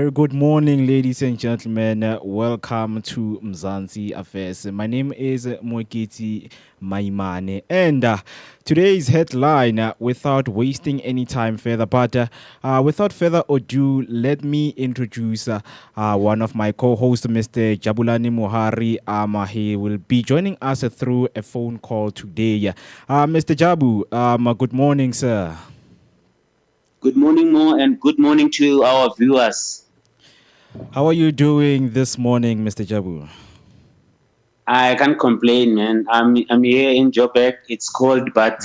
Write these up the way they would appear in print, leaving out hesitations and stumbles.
very good morning, ladies and gentlemen. Welcome to Mzansi Affairs. My name is Moeketsi and today's headline, without wasting any time further, without further ado, let me introduce one of my co-hosts, Mr. Jabulani Muhari. He will be joining us through a phone call today. Mr. Jabu, good morning, sir. Good morning, Mo, and good morning to our viewers. How are you doing this morning, Mr. Jabu? I can't complain, man. I'm here in Joburg. It's cold, but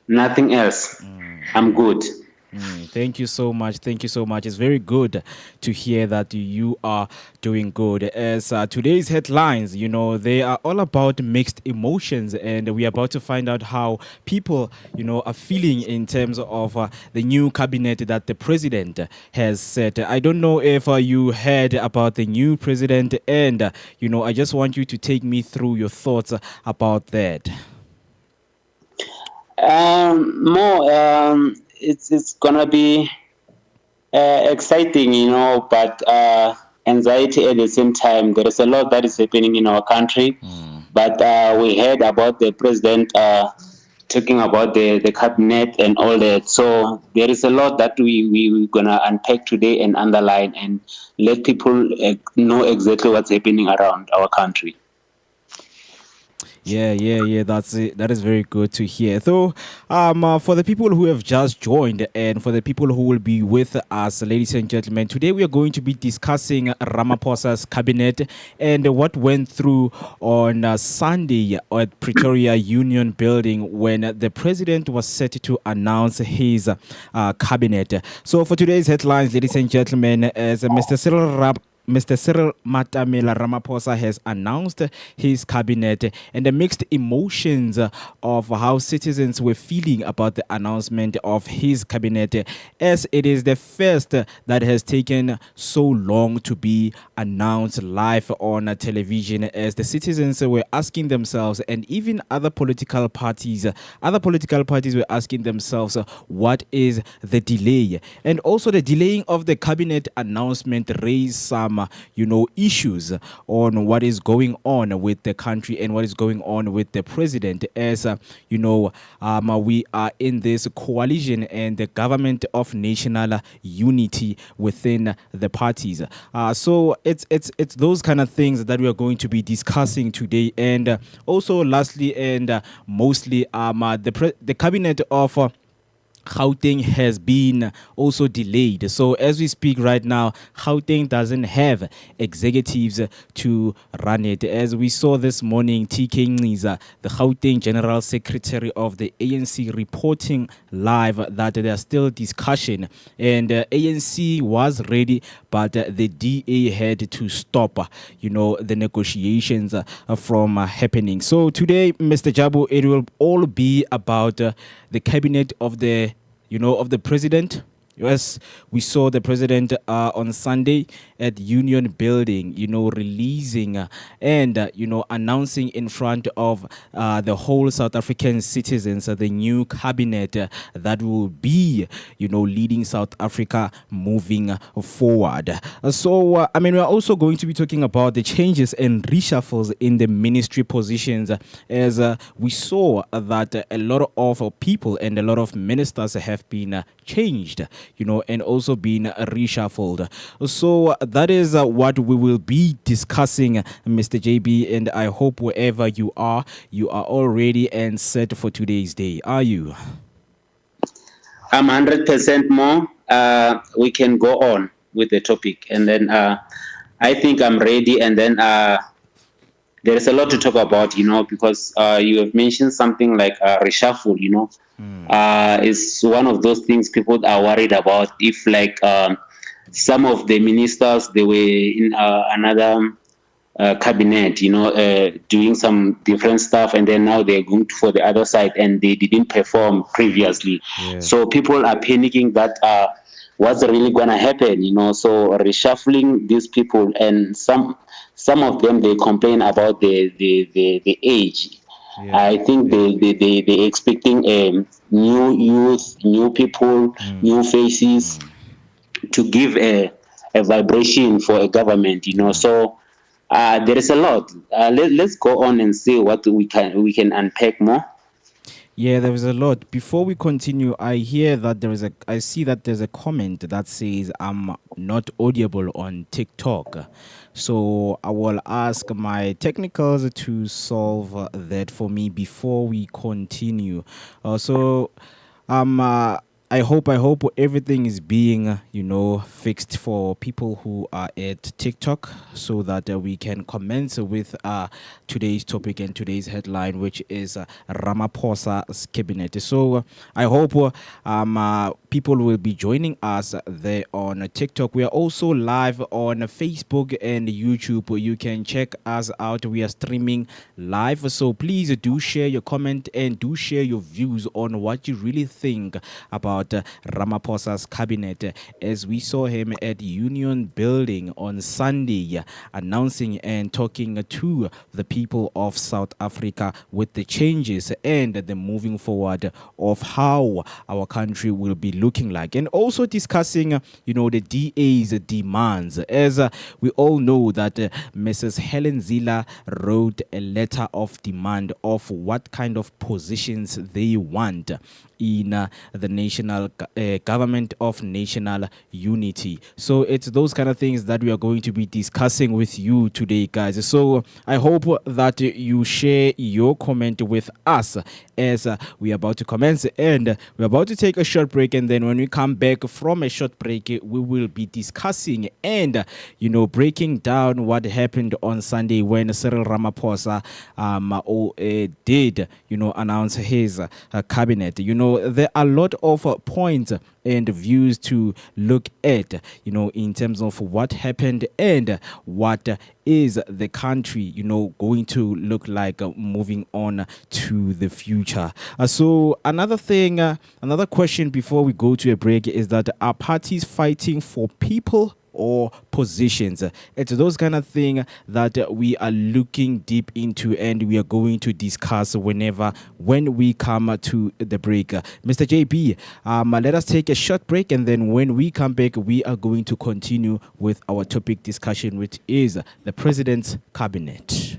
nothing else. I'm good. Thank you so much. Thank you so much. It's very good to hear that you are doing good. As today's headlines, they are all about mixed emotions, and we are about to find out how people, are feeling in terms of the new cabinet that the president has set. I don't know if you heard about the new president, and I just want you to take me through your thoughts about that. Mo, it's gonna be exciting, but anxiety at the same time. There is a lot that is happening in our country, but we heard about the president talking about the cabinet and all that. So there is a lot that we're gonna unpack today and underline and let people know exactly what's happening around our country. Yeah. That's it. That is very good to hear. So, for the people who have just joined and for the people who will be with us, ladies and gentlemen, today we are going to be discussing Ramaphosa's cabinet and what went through on Sunday at Pretoria Union Building when the president was set to announce his cabinet. So, for today's headlines, ladies and gentlemen, as Mr. Cyril Matamela Ramaphosa has announced his cabinet, and the mixed emotions of how citizens were feeling about the announcement of his cabinet, as it is the first that has taken so long to be announced live on television, as the citizens were asking themselves, and even other political parties were asking themselves, what is the delay? And also the delaying of the cabinet announcement raised some issues on what is going on with the country and what is going on with the president, as we are in this coalition and the government of national unity within the parties. So it's those kind of things that we are going to be discussing today. And also lastly and mostly the cabinet of Gauteng has been also delayed. So as we speak right now, Gauteng doesn't have executives to run it. As we saw this morning, TK Ngiza, the Gauteng General Secretary of the ANC, reporting live that there's still discussion, and ANC was ready, but the DA had to stop, the negotiations from happening. So today, Mr. Jabu, it will all be about the cabinet of the president. Yes, we saw the president on Sunday at Union Building, releasing and, announcing in front of the whole South African citizens the new cabinet that will be, leading South Africa moving forward. So, we're also going to be talking about the changes and reshuffles in the ministry positions, as we saw that a lot of people and a lot of ministers have been changed, and also been reshuffled. So that is what we will be discussing, Mr. JB, and I hope wherever you are all ready and set for today's day. Are you? I'm 100% more. We can go on with the topic, and then I think I'm ready. And then there is a lot to talk about, because you have mentioned something like reshuffle, is one of those things people are worried about. If like some of the ministers, they were in another cabinet, doing some different stuff, and then now they're going for the other side and they didn't perform previously. Yeah. So people are panicking that what's really going to happen, so reshuffling these people, and some of them, they complain about the age. Yeah. I think they expecting new youth, new people, new faces to give a a vibration for a government, So there is a lot. Let's go on and see what we can unpack more. Yeah, there is a lot. Before we continue, I see that there's a comment that says I'm not audible on TikTok. So I will ask my technicals to solve that for me before we continue. So um uh, I hope everything is being fixed for people who are at TikTok, so that we can commence with today's topic and today's headline, which is Ramaphosa's cabinet. So I hope people will be joining us there on TikTok. We are also live on Facebook and YouTube. You can check us out. We are streaming live, so please do share your comment and do share your views on what you really think about Ramaphosa's cabinet, as we saw him at Union Building on Sunday, announcing and talking to the people of South Africa with the changes and the moving forward of how our country will be looking like, and also discussing the DA's demands, as we all know that Mrs. Helen Ziller wrote a letter of demand of what kind of positions they want in the national government of national unity. So it's those kind of things that we are going to be discussing with you today, guys. So I hope that you share your comment with us as we are about to commence, and we're about to take a short break, and then when we come back from a short break, we will be discussing and breaking down what happened on Sunday when Cyril Ramaphosa did announce his cabinet. There are a lot of points and views to look at, in terms of what happened and what is the country, going to look like moving on to the future. So another thing, another question before we go to a break is that, are parties fighting for people or positions? It's those kind of thing that we are looking deep into, and we are going to discuss when we come to the break. Mr. JB, let us take a short break, and then when we come back, we are going to continue with our topic discussion, which is the president's cabinet.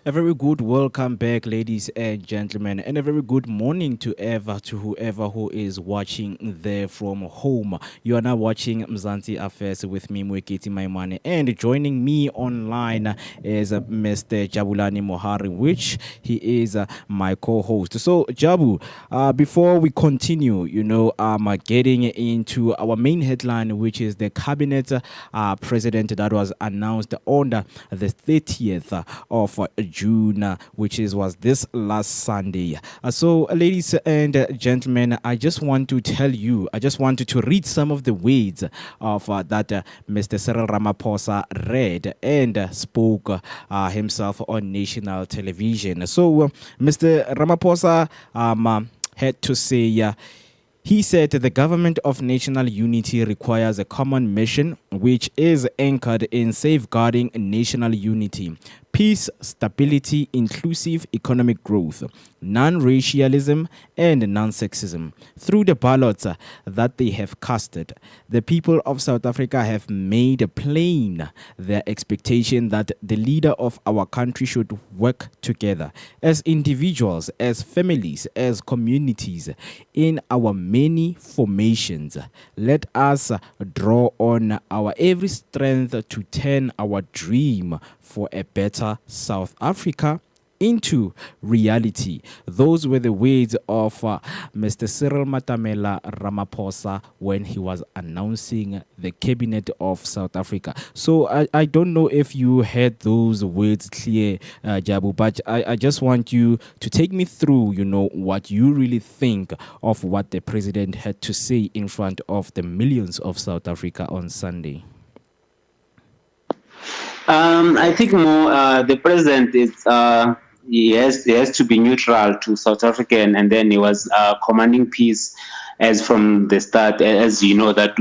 A very good welcome back, ladies and gentlemen, and a very good morning to whoever who is watching there from home. You are now watching Mzansi Affairs with me, Moeketsi, my money, and joining me online is Mr. Jabulani Mohari, which he is my co-host. So, Jabu, before we continue, getting into our main headline, which is the cabinet president that was announced on the 30th of June, which was this last Sunday. So, ladies and gentlemen, I just want to tell you, I just wanted to read some of the words of that Mr. Cyril Ramaphosa read and spoke himself on national television. So, Mr. Ramaphosa had to say, he said the government of national unity requires a common mission which is anchored in safeguarding national unity, peace, stability, inclusive economic growth, non-racialism, and non-sexism. Through the ballots that they have casted, the people of South Africa have made plain their expectation that the leader of our country should work together as individuals, as families, as communities, in our many formations. Let us draw on our every strength to turn our dream for a better South Africa into reality. Those were the words of Mr. Cyril Matamela Ramaphosa when he was announcing the cabinet of South Africa. So I don't know if you heard those words clear, Jabu, but I just want you to take me through, what you really think of what the president had to say in front of the millions of South Africa on Sunday. I think more the president is he has to be neutral to South African, and then he was commanding peace as from the start. As you know that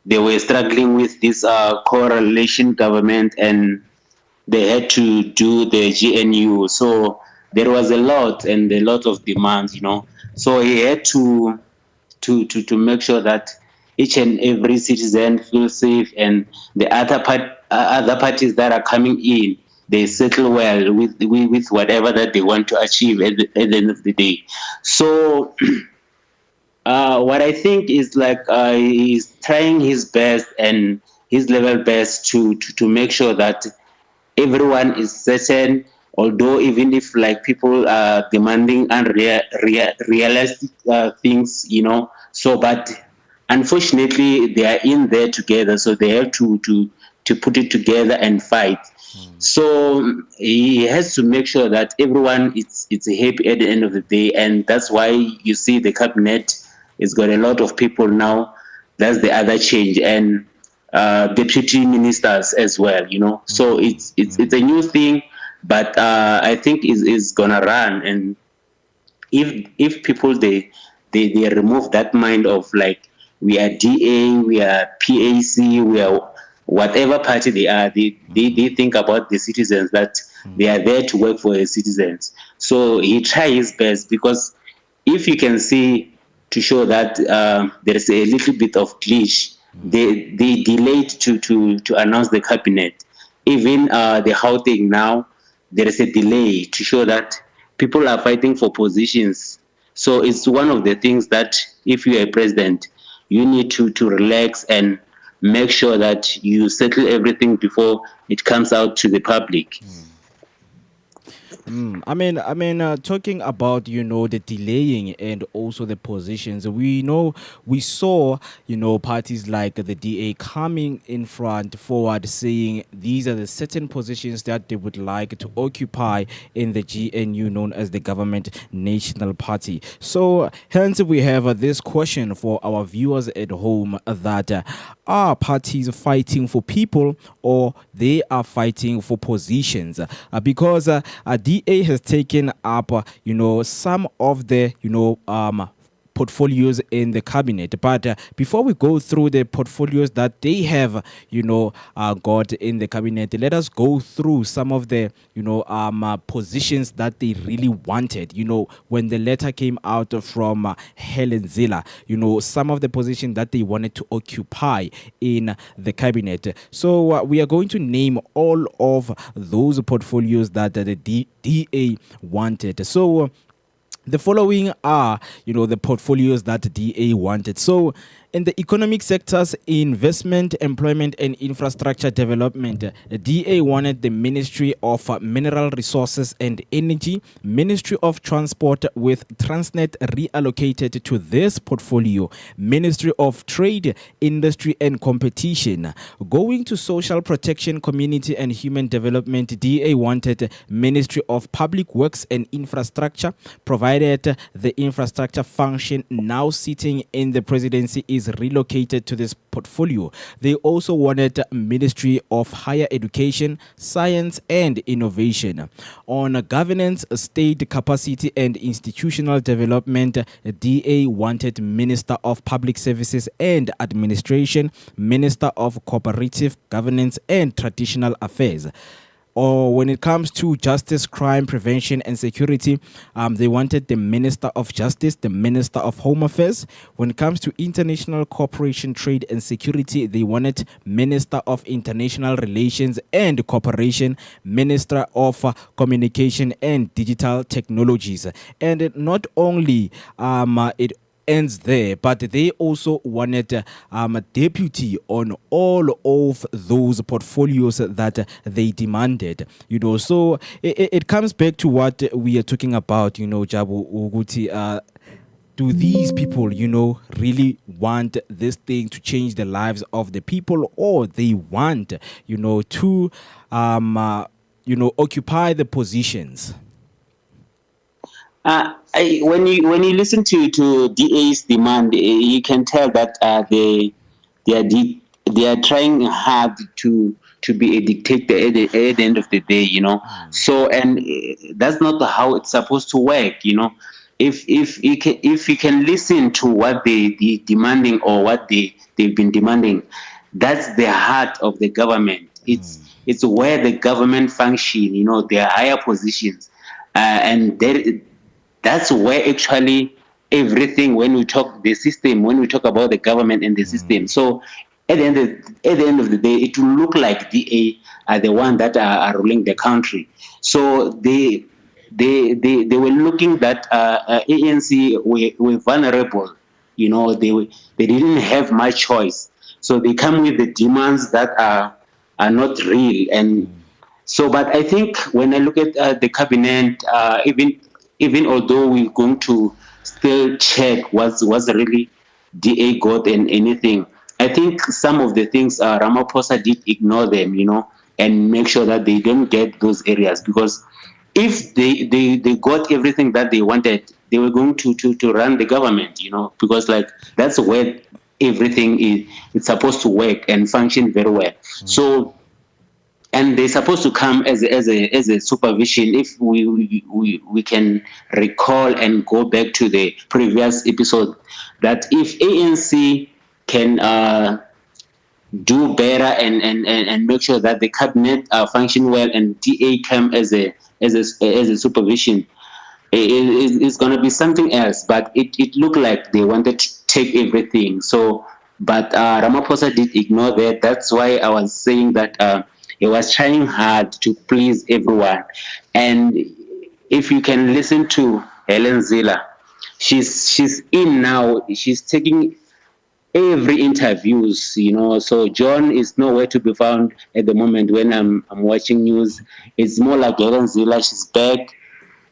they were struggling with this coalition government, and they had to do the GNU. So there was a lot of demands, So he had to make sure that each and every citizen feels safe, and the other parties that are coming in, they settle well with whatever that they want to achieve at the end of the day. So what I think is like he's trying his best and his level best to make sure that everyone is certain, although even if like people are demanding unrealistic things, so but unfortunately they are in there together, so they have to put it together and fight. So he has to make sure that everyone is happy at the end of the day, and that's why you see the cabinet has got a lot of people now. That's the other change, and deputy ministers as well, So it's a new thing, but I think is gonna run. And if people they remove that mind of like we are DA, we are PAC, we are whatever party they are, they think about the citizens, that they are there to work for the citizens. So he tries his best, because if you can see to show that there is a little bit of glitch, they delayed to announce the cabinet. Even the Gauteng now, there is a delay to show that people are fighting for positions. So it's one of the things that if you are a president, you need to relax and make sure that you settle everything before it comes out to the public. Talking about, the delaying and also the positions, we saw, parties like the DA coming in front forward saying these are the certain positions that they would like to occupy in the GNU, known as the Government National Party. So hence we have this question for our viewers at home, that are parties fighting for people or they are fighting for positions? Because DA has taken up, some of the, portfolios in the cabinet. But before we go through the portfolios that they have, got in the cabinet, let us go through some of the, positions that they really wanted. When the letter came out from Helen Ziller, some of the positions that they wanted to occupy in the cabinet. So we are going to name all of those portfolios that the DA wanted. So the following are, the portfolios that DA wanted. So in the economic sectors, investment, employment, and infrastructure development, DA wanted the Ministry of Mineral Resources and Energy, Ministry of Transport with Transnet reallocated to this portfolio, Ministry of Trade, Industry and Competition. Going to Social Protection, Community and Human Development, DA wanted Ministry of Public Works and Infrastructure, provided the infrastructure function now sitting in the presidency is relocated to this portfolio. They also wanted Ministry of Higher Education, Science and Innovation. On governance, state capacity and institutional development, DA wanted Minister of Public Services and Administration, Minister of Cooperative Governance and Traditional Affairs. Or when it comes to justice, crime prevention and security, they wanted the Minister of Justice, the Minister of Home Affairs. When it comes to international cooperation, trade and security, they wanted Minister of International Relations and Cooperation, Minister of Communication and Digital Technologies. And not only it ends there, but they also wanted a deputy on all of those portfolios that they demanded. So it comes back to what we are talking about, Jabu Uguti. Do these people, really want this thing to change the lives of the people, or they want, to, occupy the positions? When you listen to DA's demand, you can tell that they are trying hard to be a dictator at the end of the day, So, and that's not how it's supposed to work, If you can listen to what they demanding or what they've been demanding, that's the heart of the government. It's where the government function, their higher positions, and that's where actually everything, when we talk the system, when we talk about the government and the system. So at the end of the day, it will look like DA are the one that are ruling the country. So they were looking that ANC were vulnerable. They didn't have much choice. So they come with the demands that are not real. And so, but I think when I look at the cabinet, even although we're going to still check what's really DA got and anything, I think some of the things Ramaphosa did ignore them, and make sure that they don't get those areas, because if they got everything that they wanted, they were going to run the government, because like that's where everything is supposed to work and function very well. So, and they're supposed to come as a supervision. If we can recall and go back to the previous episode, that if ANC can do better and make sure that the cabinet function well and DA come as a supervision, it's going to be something else. But it looked like they wanted to take everything. So, but Ramaphosa did ignore that. That's why I was saying that he was trying hard to please everyone. And if you can listen to Helen Ziller, she's in now. She's taking every interviews, So John is nowhere to be found at the moment when I'm watching news. It's more like Helen Ziller. She's back.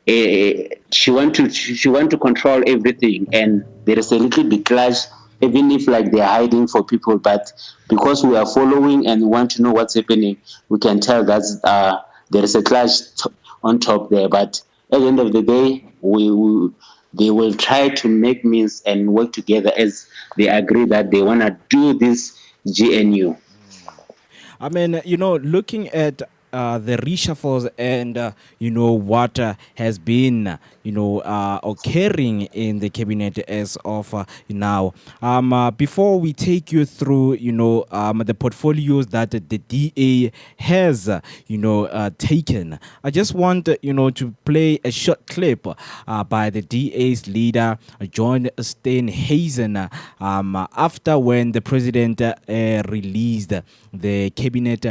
She want to control everything, and there is a little bit clash, even if like they're hiding for people. But because we are following and want to know what's happening, we can tell that there is a clash on top there. But at the end of the day, they will try to make means and work together as they agree that they want to do this GNU. I mean, looking at the reshuffles and what has been occurring in the cabinet as of now. Before we take you through the portfolios that the DA has taken, I just want to play a short clip by the DA's leader John Steenhuisen after when the president released the cabinet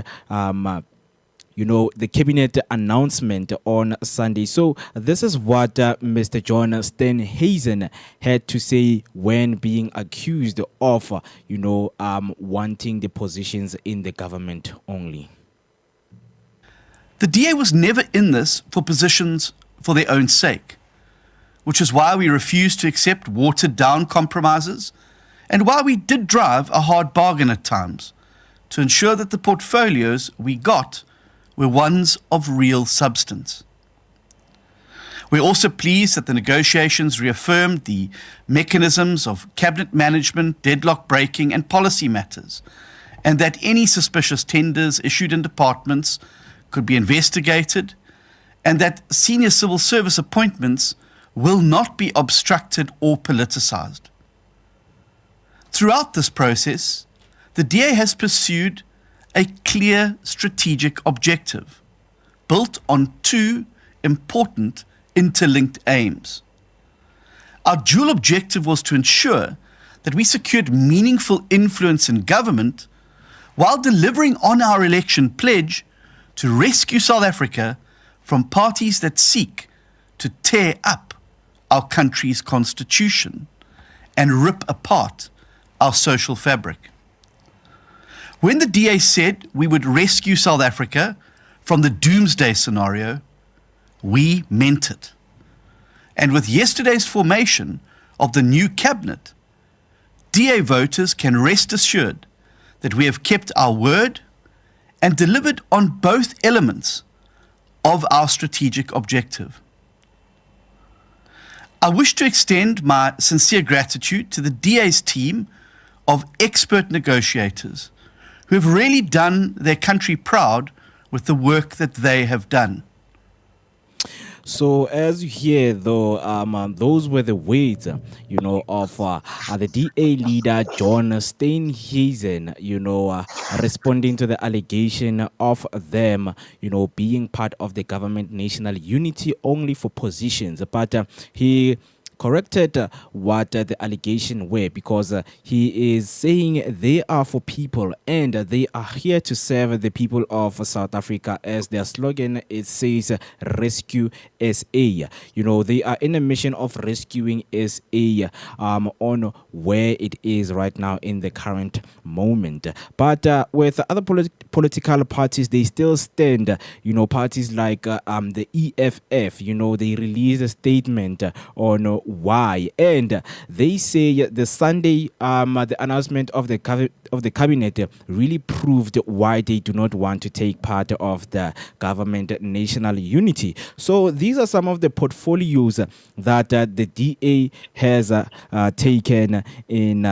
the cabinet announcement on Sunday. So this is what Mr. John Steenhuisen had to say when being accused of wanting the positions in the government only. The DA was never in this for positions for their own sake, which is why we refused to accept watered-down compromises and why we did drive a hard bargain at times to ensure that the portfolios we got were ones of real substance. We're also pleased that the negotiations reaffirmed the mechanisms of cabinet management, deadlock breaking and policy matters, and that any suspicious tenders issued in departments could be investigated, and that senior civil service appointments will not be obstructed or politicized. Throughout this process, the DA has pursued a clear strategic objective built on two important interlinked aims. Our dual objective was to ensure that we secured meaningful influence in government while delivering on our election pledge to rescue South Africa from parties that seek to tear up our country's constitution and rip apart our social fabric. When the DA said we would rescue South Africa from the doomsday scenario, we meant it. And with yesterday's formation of the new cabinet, DA voters can rest assured that we have kept our word and delivered on both elements of our strategic objective. I wish to extend my sincere gratitude to the DA's team of expert negotiators who have really done their country proud with the work that they have done. So as you hear, though, those were the words, of the DA leader John Steenhuisen, responding to the allegation of them, being part of the government national unity only for positions. But he corrected what the allegation were, because he is saying they are for people and they are here to serve the people of South Africa. As their slogan, it says rescue SA. They are in a mission of rescuing SA on where it is right now in the current moment. But with other political parties, they still stand, parties like the EFF, they released a statement on why, and they say the Sunday the announcement of the cabinet really proved why they do not want to take part of the government national unity. So these are some of the portfolios that the DA has taken in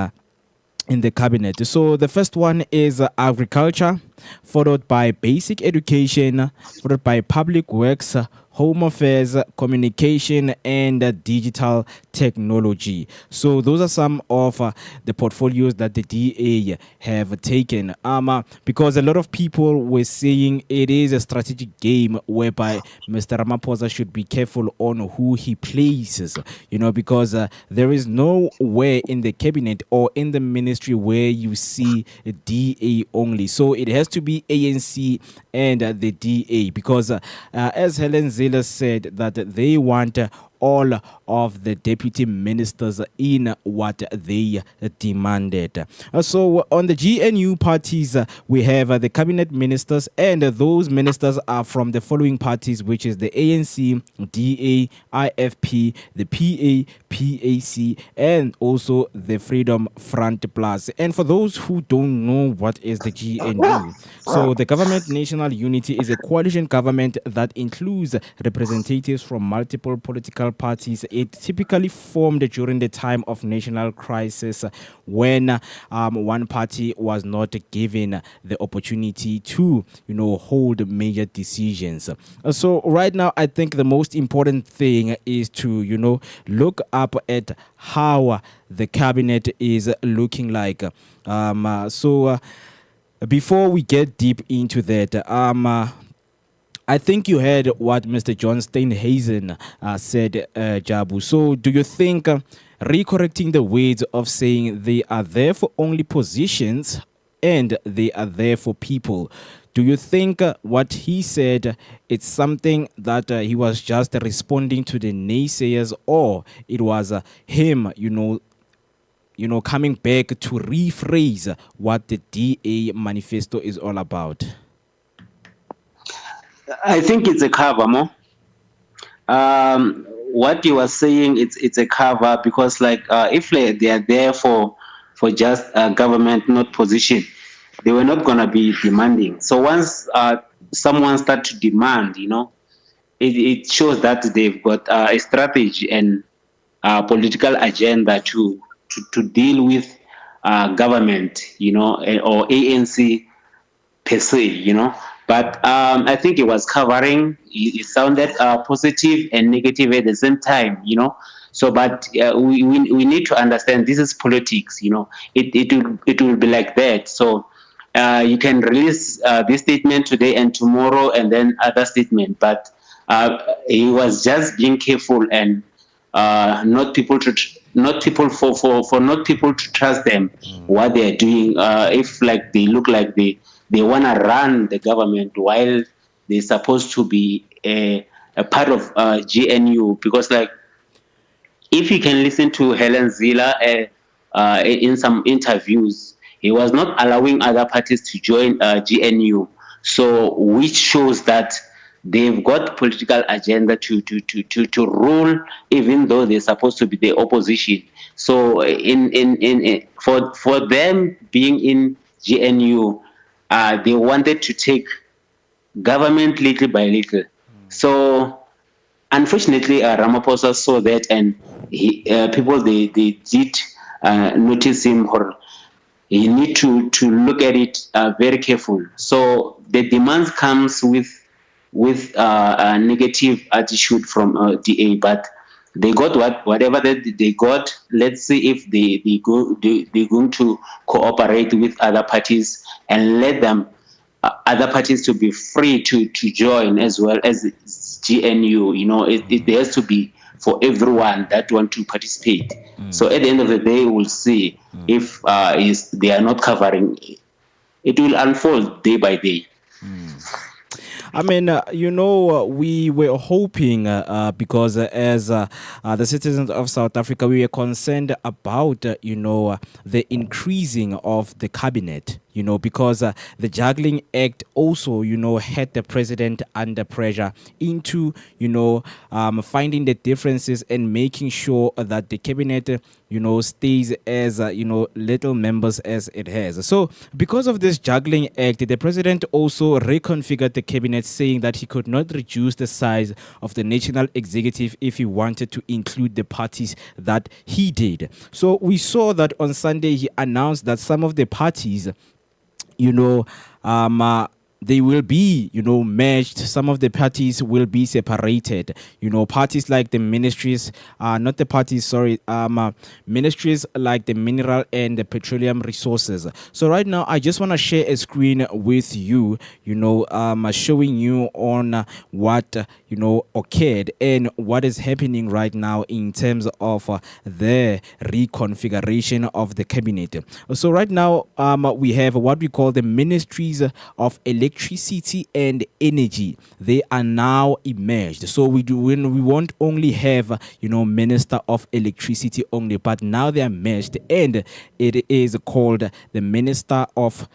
the cabinet. So the first one is agriculture, followed by basic education, followed by public works, home affairs, communication, and digital technology. So those are some of the portfolios that the DA have taken. Because a lot of people were saying it is a strategic game whereby Mr. Ramaphosa should be careful on who he places, because there is nowhere in the cabinet or in the ministry where you see a DA only. So it has to be ANC and the DA, because as Helen Ziller said, that they want all of the deputy ministers in what they demanded. So on the GNU parties, we have the cabinet ministers, and those ministers are from the following parties, which is the ANC, DA, IFP, the PA, PAC, and also the Freedom Front Plus. And for those who don't know what is the GNU, so the Government National Unity is a coalition government that includes representatives from multiple political political parties, it typically formed during the time of national crisis when one party was not given the opportunity to, hold major decisions. So right now, I think the most important thing is to, look up at how the cabinet is looking like. Before we get deep into that, I think you heard what Mr. John Steenhuisen said, Jabu. So do you think recorrecting the words of saying they are there for only positions and they are there for people, do you think what he said, it's something that he was just responding to the naysayers, or it was him, coming back to rephrase what the DA manifesto is all about? I think it's a cover, Mo. What you are saying, it's a cover because, if they are there for just government, not position, they were not gonna be demanding. So once someone start to demand, it shows that they've got a strategy and a political agenda to deal with government, or ANC per se, But I think it was covering. It sounded positive and negative at the same time, So, but we need to understand this is politics, It will be like that. So you can release this statement today and tomorrow, and then other statement. But he was just being careful and not people to trust them what they are doing. If they look like they want to run the government while they're supposed to be a part of GNU. Because, if you can listen to Helen Ziller in some interviews, he was not allowing other parties to join GNU. So, which shows that they've got political agenda to rule, even though they're supposed to be the opposition. So, for them being in GNU, they wanted to take government little by little. So, unfortunately, Ramaphosa saw that, and people they did notice him, or he need to look at it very careful. So the demands comes with a negative attitude from DA, but they got whatever that they got. Let's see if they're going to cooperate with other parties and let them other parties to be free to join as well as GNU. It has to be for everyone that want to participate. So at the end of the day, we'll see if they are not covering. It will unfold day by day. I mean, we were hoping because as the citizens of South Africa, we were concerned about, the increasing of the cabinet, because the juggling act also, had the president under pressure into, finding the differences and making sure that the cabinet, stays as, little members as it has. So because of this juggling act, the president also reconfigured the cabinet, saying that he could not reduce the size of the national executive if he wanted to include the parties that he did. So we saw that on Sunday he announced that some of the parties, they will be, merged. Some of the parties will be separated. Parties like the ministries, ministries like the mineral and the petroleum resources. So right now, I just want to share a screen with you, showing you on what, occurred and what is happening right now in terms of the reconfiguration of the cabinet. So right now, we have what we call the ministries of electricity and energy. They are now emerged. So we won't only have minister of electricity only, but now they are merged, and it is called the minister of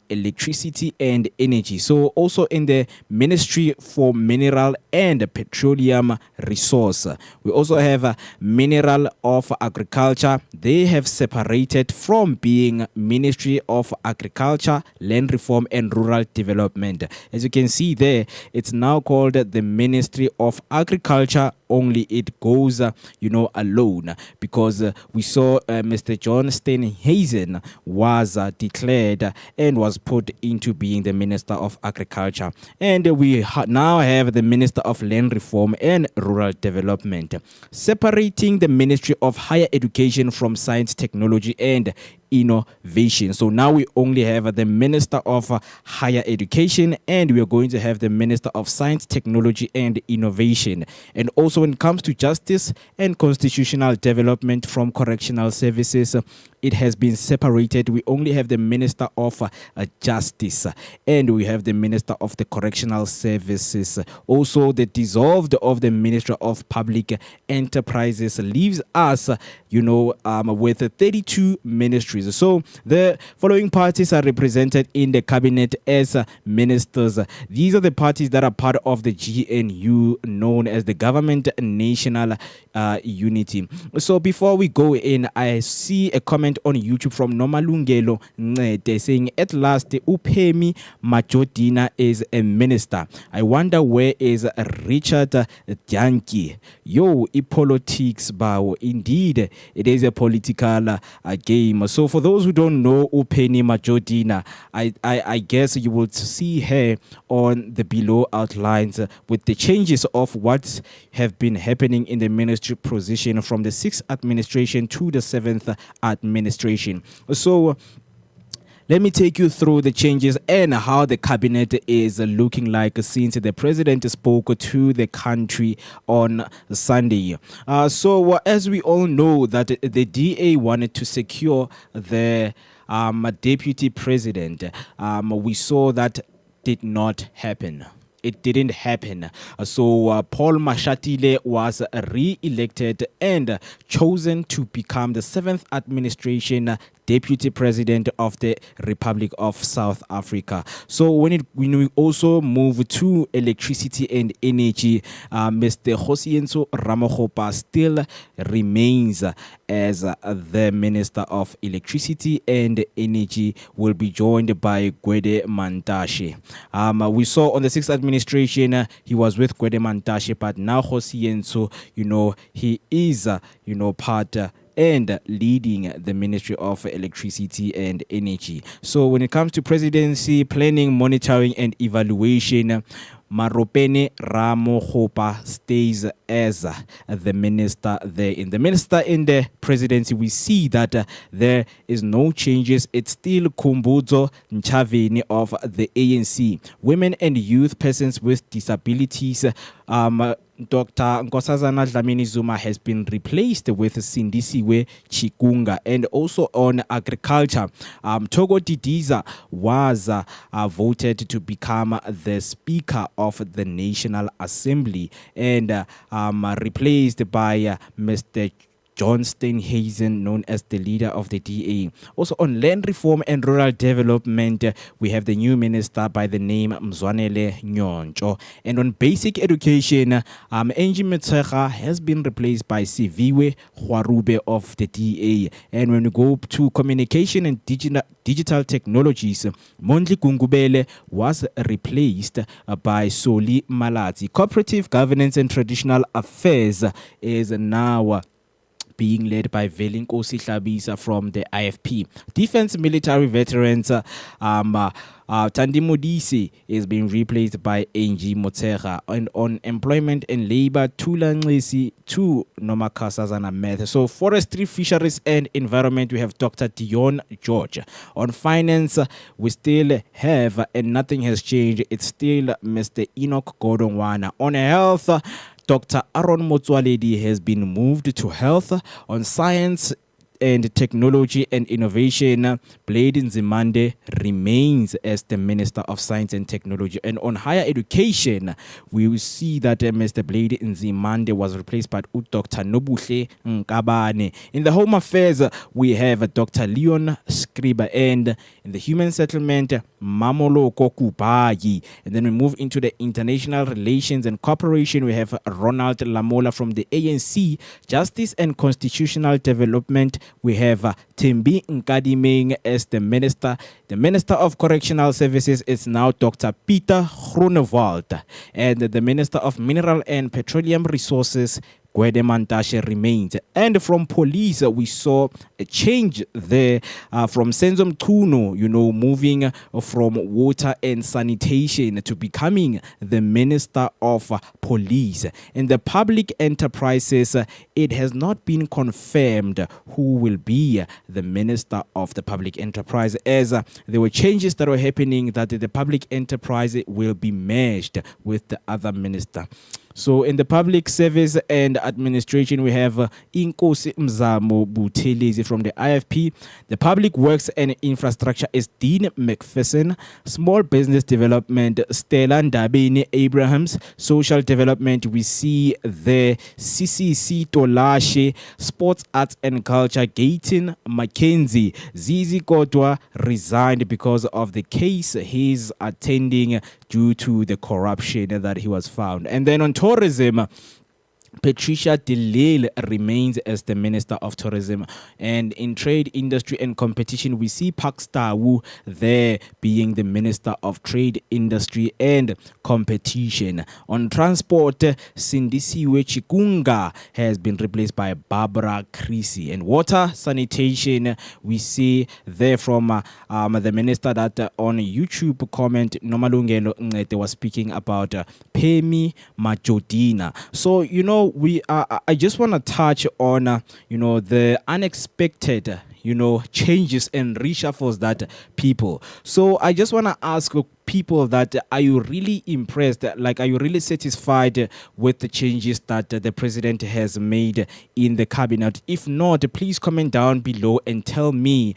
electricity and energy. So also in the ministry for mineral and petroleum resource, we also have a mineral of agriculture. They have separated from being ministry of agriculture, land reform and rural development. As you can see there, it's now called the ministry of agriculture, only it goes, alone, because we saw Mr. John Steenhuisen was declared and was put into being the Minister of Agriculture. And we now have the Minister of Land Reform and Rural Development, separating the Ministry of Higher Education from Science, Technology and Innovation. So now we only have the Minister of Higher Education, and we are going to have the Minister of Science, Technology and Innovation. And also when it comes to justice and constitutional development from correctional services, it has been separated. We only have the Minister of Justice, and we have the Minister of the Correctional Services. Also, the dissolved of the Ministry of Public Enterprises leaves us, with 32 ministries. So the following parties are represented in the cabinet as ministers. These are the parties that are part of the GNU, known as the Government National Unity. So before we go in, I see a comment on YouTube from Nomalungelo Ncede saying, at last Upemi Majodina is a minister. I wonder where is Richard Dyanki. Politics bow. Indeed, it is a political game. So for those who don't know Upeni Majodina, I guess you will see her on the below outlines with the changes of what have been happening in the ministry position from the 6th administration to the 7th administration. So let me take you through the changes and how the cabinet is looking like since the president spoke to the country on Sunday. So as we all know that the DA wanted to secure the deputy president, we saw that did not happen. It didn't happen. So Paul Mashatile was re-elected and chosen to become the 7th administration deputy president of the Republic of South Africa. So when we also move to electricity and energy, Mr. Josienso Ramaphosa still remains as the Minister of Electricity and Energy, will be joined by Gwede Mantashe. We saw on the 6th administration, he was with Gwede Mantashe, but now Josienso, he is, part and leading the Ministry of Electricity and Energy. So when it comes to presidency, planning, monitoring and evaluation, Maropene Ramaphosa stays as the minister there. In the minister in the presidency, we see that there is no changes. It's still Kumbuzo Nchaveni of the ANC. Women and youth persons with disabilities, Dr. Nkosazana Dlamini Zuma has been replaced with Sindisiwe Chikunga. And also on agriculture, Togo Didiza was voted to become the Speaker of the National Assembly and replaced by Mr. John Steenhuisen, known as the leader of the DA. Also on land reform and rural development, we have the new minister by the name Mzwanele Nyoncho. And on basic education, Angie Motshekga has been replaced by Siviwe Khwarube of the DA. And when we go to communication and digital technologies, Mondli Gungubele was replaced by Soli Malatsi. Cooperative governance and traditional affairs is now being led by Velinkosi Hlabisa from the IFP. Defense military veterans, Tandi Modise is being replaced by Angie Motshekga. And on employment and labor, Tula Nxesi to Nomakasazana Meth. So forestry, fisheries and environment, we have Dr. Dion George. On finance, we still have, and nothing has changed, it's still Mr. Enoch Godongwana. On health, Dr. Aaron Motswaledi has been moved to health. On science and technology and innovation, Blade Nzimande remains as the Minister of Science and Technology. And on higher education, we will see that Mr. Blade Nzimande was replaced by Dr. Nobuhle Nkabane. In the Home Affairs, we have Dr. Leon Skriba, and in the Human Settlement, Mamolo Kokubayi. And then we move into the International Relations and Cooperation. We have Ronald Lamola from the ANC. Justice and Constitutional Development, we have Thembi Nkadimeng as the minister. The Minister of Correctional Services is now Dr. Peter Groenewald, and the Minister of Mineral and Petroleum Resources, Gwede Mantashe, remains. And from police, we saw a change there from Senzo Mchunu, moving from water and sanitation to becoming the Minister of Police. In the public enterprises, it has not been confirmed who will be the Minister of the Public Enterprise, as there were changes that were happening that the public enterprise will be merged with the other minister. So in the public service and administration, we have Inkosi Mzamo Buthelezi from the IFP. The public works and infrastructure is Dean McPherson. Small business development, Stella Ndabeni Abrahams. Social development, we see the CCC Tolashe. Sports, arts and culture, Gayton Mackenzie. Zizi Kodwa resigned because of the case he's attending due to the corruption that he was found. And then on tourism, Patricia de Lille remains as the Minister of Tourism. And in trade, industry and competition, we see Park Stawu there being the Minister of Trade, Industry and Competition. On transport, Sindisiwe Chikunga has been replaced by Barbara Creasy. And water, sanitation, we see there from the minister that on YouTube comment, Nomalungelo Ngete was speaking about Pemi Majodina. So, I just want to touch on, the unexpected, changes and reshuffles that people. So I just want to ask people that, are you really impressed? Like, are you really satisfied with the changes that the president has made in the cabinet? If not, please comment down below and tell me,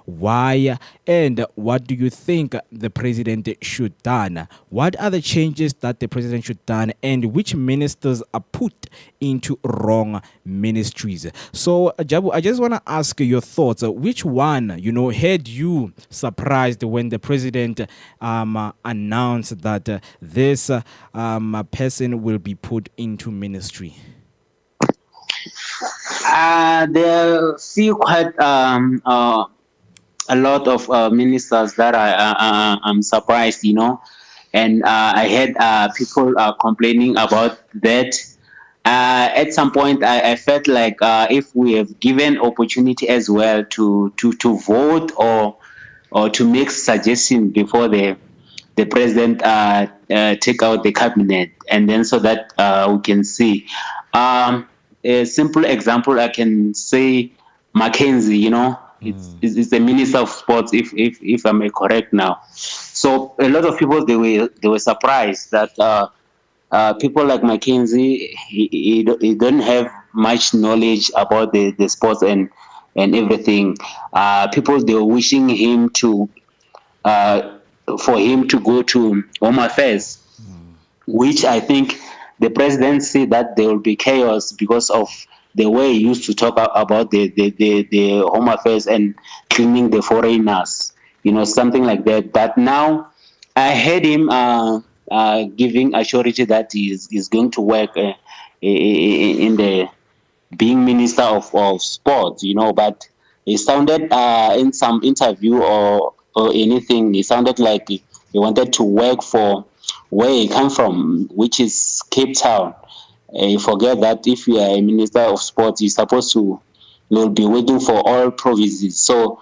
why and what do you think the president should done? What are the changes that the president should done, and which ministers are put into wrong ministries? So, Jabu, I just want to ask your thoughts. Which one, had you surprised when the president announced that this person will be put into ministry? There are few quite a lot of ministers that I'm surprised, and I had people complaining about that. At some point, I felt like if we have given opportunity as well to vote or to make suggestions before the president take out the cabinet, and then so that we can see. A simple example, I can say Mackenzie, it's the Minister of Sports, if I'm correct now. So a lot of people, they were surprised that people like Mackenzie, he don't have much knowledge about the sports and everything. People, they were wishing him for him to go to Home Affairs, which I think the president said that there will be chaos because of the way he used to talk about the Home Affairs and cleaning the foreigners, something like that. But now I heard him giving a surety that he is going to work in the being Minister of Sports, but he sounded in some interview or anything, he sounded like he wanted to work for where he come from, which is Cape Town. You forget that if you are a Minister of Sports, you'll be working for all provinces. So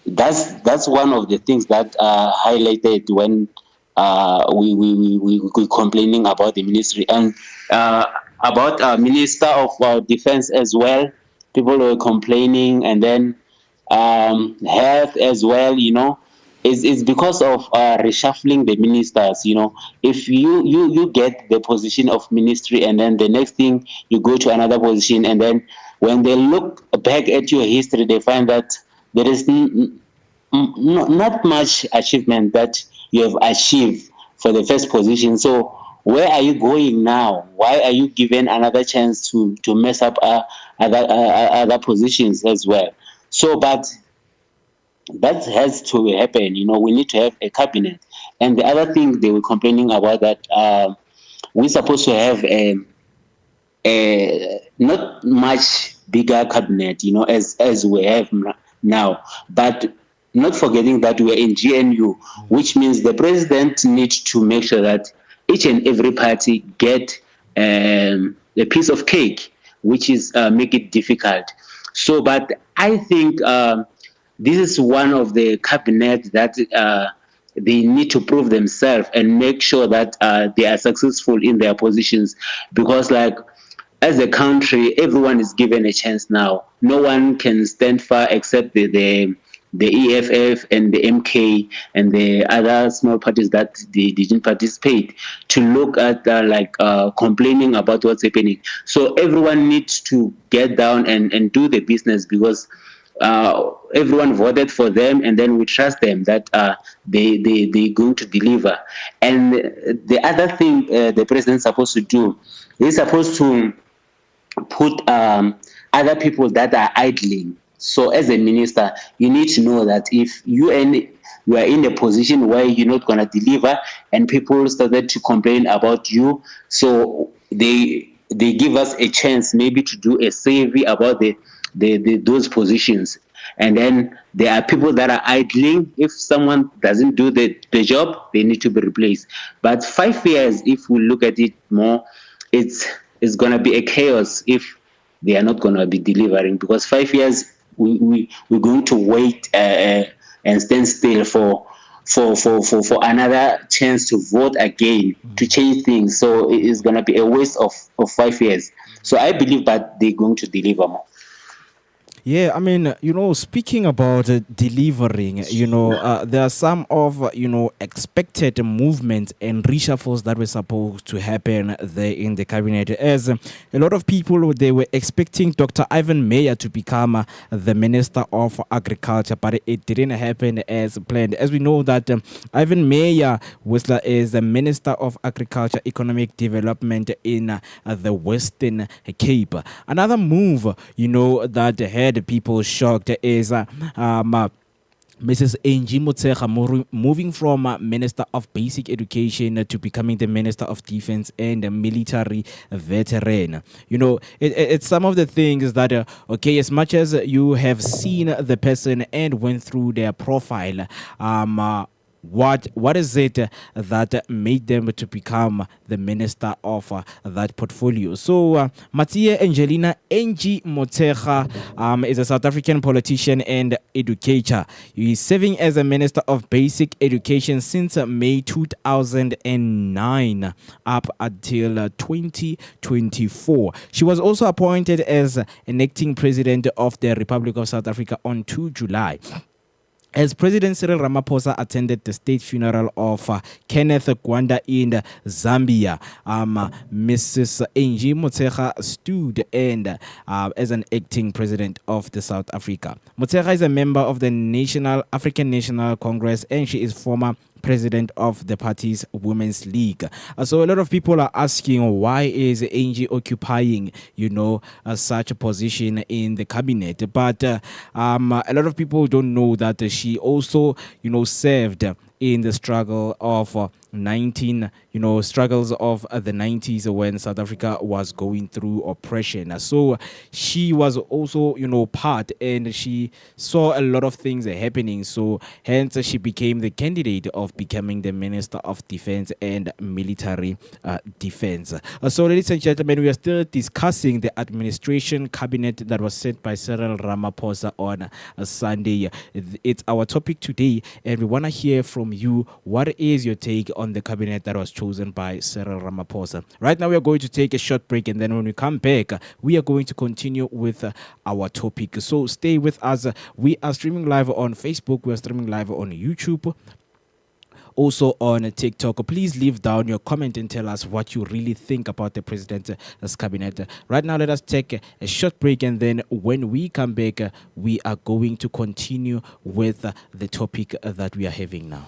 that's one of the things that highlighted when we complaining about the ministry, and about Minister of Defense as well. People were complaining, and then health as well. It's because of reshuffling the ministers. If you get the position of ministry, and then the next thing you go to another position, and then when they look back at your history, they find that there is not much achievement that you have achieved for the first position. So where are you going now? Why are you given another chance to mess up other positions as well? So, but that has to happen. We need to have a cabinet. And the other thing they were complaining about, that we're supposed to have not much bigger cabinet, as we have now. But not forgetting that we're in GNU, which means the president needs to make sure that each and every party get a piece of cake, which is make it difficult. So, but I think this is one of the cabinet that they need to prove themselves and make sure that they are successful in their positions, because like as a country, everyone is given a chance now. No one can stand far except the EFF and the MK and the other small parties that they didn't participate, to look at complaining about what's happening. So everyone needs to get down and do the business, because everyone voted for them, and then we trust them that they're going to deliver. And the other thing the president's supposed to do, he's supposed to put other people that are idling. So as a minister, you need to know that if you are in a position where you're not going to deliver, and people started to complain about you, so they give us a chance maybe to do a survey about those positions. And then there are people that are idling. If someone doesn't do the job, they need to be replaced. But 5 years, if we look at it more, it's going to be a chaos if they are not going to be delivering, because 5 years we're going to wait and stand still for another chance to vote again to change things. So it's going to be a waste of 5 years. So I believe that they're going to deliver more. Yeah, I mean, speaking about delivering, there are some of, expected movements and reshuffles that were supposed to happen there in the cabinet. As a lot of people, they were expecting Dr. Ivan Meyer to become the Minister of Agriculture, but it didn't happen as planned. As we know that Ivan Meyer is the Minister of Agriculture, Economic Development in the Western Cape. Another move, that had people shocked is Mrs. Angie Motshekga moving from Minister of Basic Education to becoming the Minister of Defense and Military Veteran. It's some of the things that, as much as you have seen the person and went through their profile, what is it that made them to become the minister of that portfolio? So Mathieu Angelina Angie Motshekga is a South African politician and educator. He is serving as a Minister of Basic Education since May 2009 up until 2024. She was also appointed as an acting president of the Republic of South Africa on 2 July. As President Cyril Ramaphosa attended the state funeral of Kenneth Gwanda in Zambia, Mrs. Angie Motshekga stood and as an acting president of the South Africa. Motshekga is a member of the African National Congress, and she is former president of the party's Women's League. So a lot of people are asking, why is Angie occupying, such a position in the cabinet? But a lot of people don't know that she also, served in the struggle of struggles of the 90s when South Africa was going through oppression. So she was also, part, and she saw a lot of things happening. So hence she became the candidate of becoming the Minister of Defense and Military Defense. So ladies and gentlemen, we are still discussing the administration cabinet that was set by Cyril Ramaphosa on Sunday. It's our topic today, and we want to hear from you. What is your take on the cabinet that was chosen by Cyril Ramaphosa? Right now, we are going to take a short break, and then when we come back, we are going to continue with our topic. So stay with us. We are streaming live on Facebook. We are streaming live on YouTube. Also on TikTok. Please leave down your comment and tell us what you really think about the president's cabinet. Right now, let us take a short break, and then when we come back, we are going to continue with the topic that we are having now.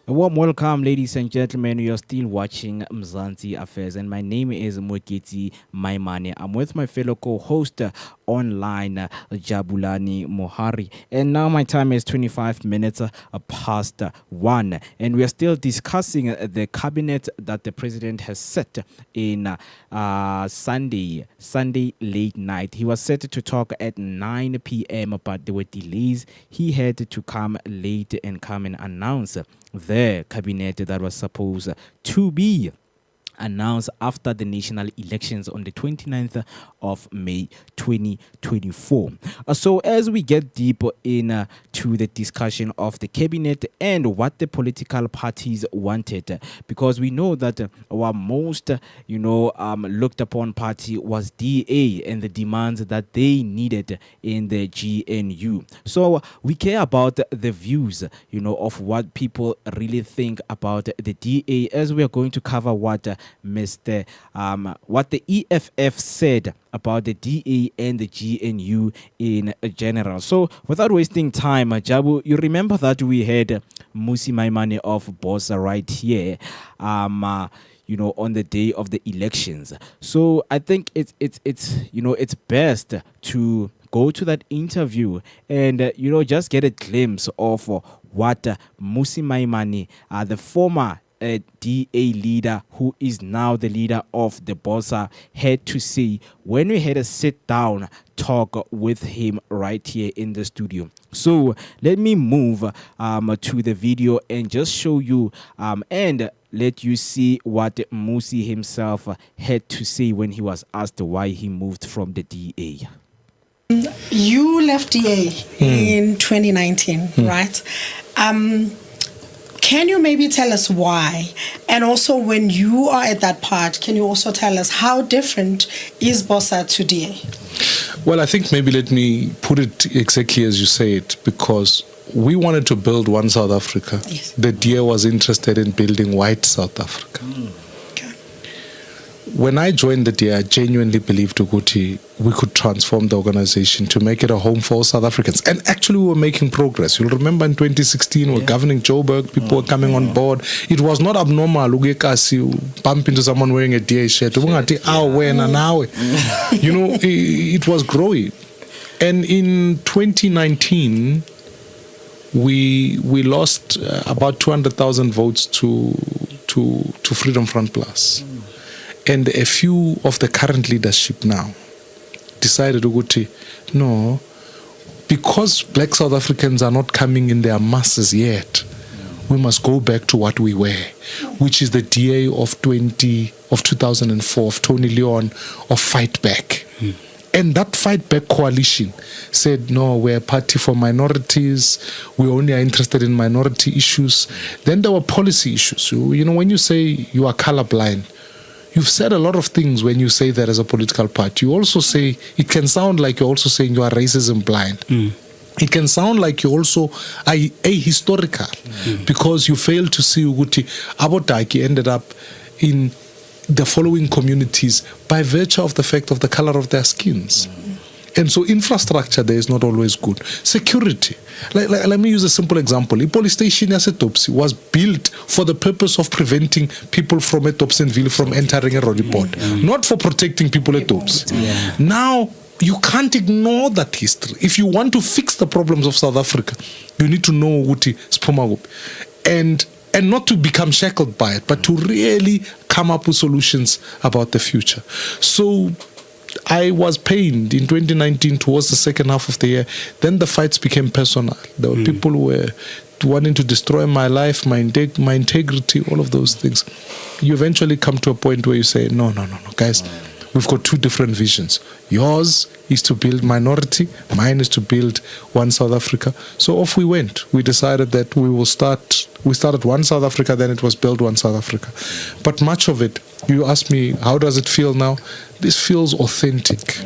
A warm welcome, ladies and gentlemen. You're still watching Mzansi Affairs, and my name is Moeketsi. I'm with my fellow co-host online, Jabulani Mohari. And now my time is 25 minutes past 1. And we are still discussing the cabinet that the president has set in Sunday late night. He was set to talk at 9 p.m., but there were delays. He had to come late and come and announce the cabinet that was supposed to be announced after the national elections on the 29th of May 2024. So as we get deeper in to the discussion of the cabinet and what the political parties wanted, because we know that our most looked upon party was DA and the demands that they needed in the GNU. So we care about the views of what people really think about the DA, as we are going to cover what what the EFF said about the DA and the GNU in general. So without wasting time, Jabu, you remember that we had Mmusi Maimane of Bosa right here on the day of the elections. So I think it's best to go to that interview and just get a glimpse of what Mmusi Maimane, the former DA leader who is now the leader of the Bosa, had to say when we had a sit down talk with him right here in the studio. So let me move to the video and just show you and let you see what Mmusi himself had to say when he was asked why he moved from the DA. You left DA in 2019, right? Can you maybe tell us why? And also, when you are at that part, can you also tell us how different is Bosa to DA? Well, I think maybe let me put it exactly as you say it, because we wanted to build one South Africa. Yes. The DA was interested in building white South Africa. Okay. When I joined the DA, I genuinely believed Uguti we could transform the organization to make it a home for all South Africans. And actually, we were making progress. You'll remember in 2016, we were governing Joburg, people were coming on board. It was not abnormal, Ugekasi, bump into someone wearing a DA shirt. It was growing. And in 2019, we lost about 200,000 votes to Freedom Front Plus. And a few of the current leadership now decided, Uguti, no, because black South Africans are not coming in their masses yet, we must go back to what we were, which is the DA of 2004, of Tony Leon, of Fight Back. And that Fight Back coalition said, no, we're a party for minorities. We only are interested in minority issues. Then there were policy issues. When you say you are colorblind, you've said a lot of things when you say that as a political party. You also say, it can sound like you're also saying you are racism blind. It can sound like you also are ahistorical because you fail to see Uguti Abotaki ended up in the following communities by virtue of the fact of the color of their skins. And so infrastructure there is not always good. Security. Let me use a simple example. The police station at Etopsi was built for the purpose of preventing people from Etopsenville from entering a Rodiport, not for protecting people at Etopsi. Now, you can't ignore that history. If you want to fix the problems of South Africa, you need to know Uguti Spomagup. And not to become shackled by it, but to really come up with solutions about the future. So I was pained in 2019 towards the second half of the year. Then the fights became personal. There were people who were wanting to destroy my life, my integrity, all of those things. You eventually come to a point where you say, no, guys, we've got two different visions. Yours is to build minority, mine is to build one South Africa. So off we went. We decided that we started one South Africa, then it was build one South Africa. But much of it, you ask me, how does it feel now? This feels authentic.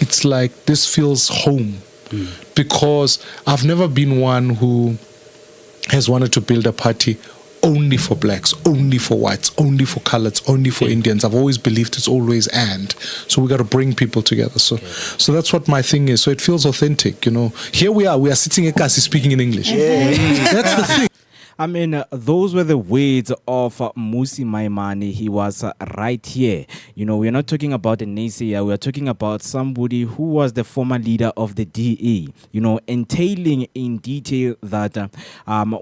It's like this feels home. Because I've never been one who has wanted to build a party only for blacks, only for whites, only for coloreds, only for Indians. I've always believed it's always and. So we got to bring people together. So that's what my thing is. So it feels authentic, Here we are sitting at Kasi speaking in English. That's the thing. I mean, those were the words of Musi Maimane. He was right here. You know, we're not talking about a naysayer. We're talking about somebody who was the former leader of the DA, you know, entailing in detail that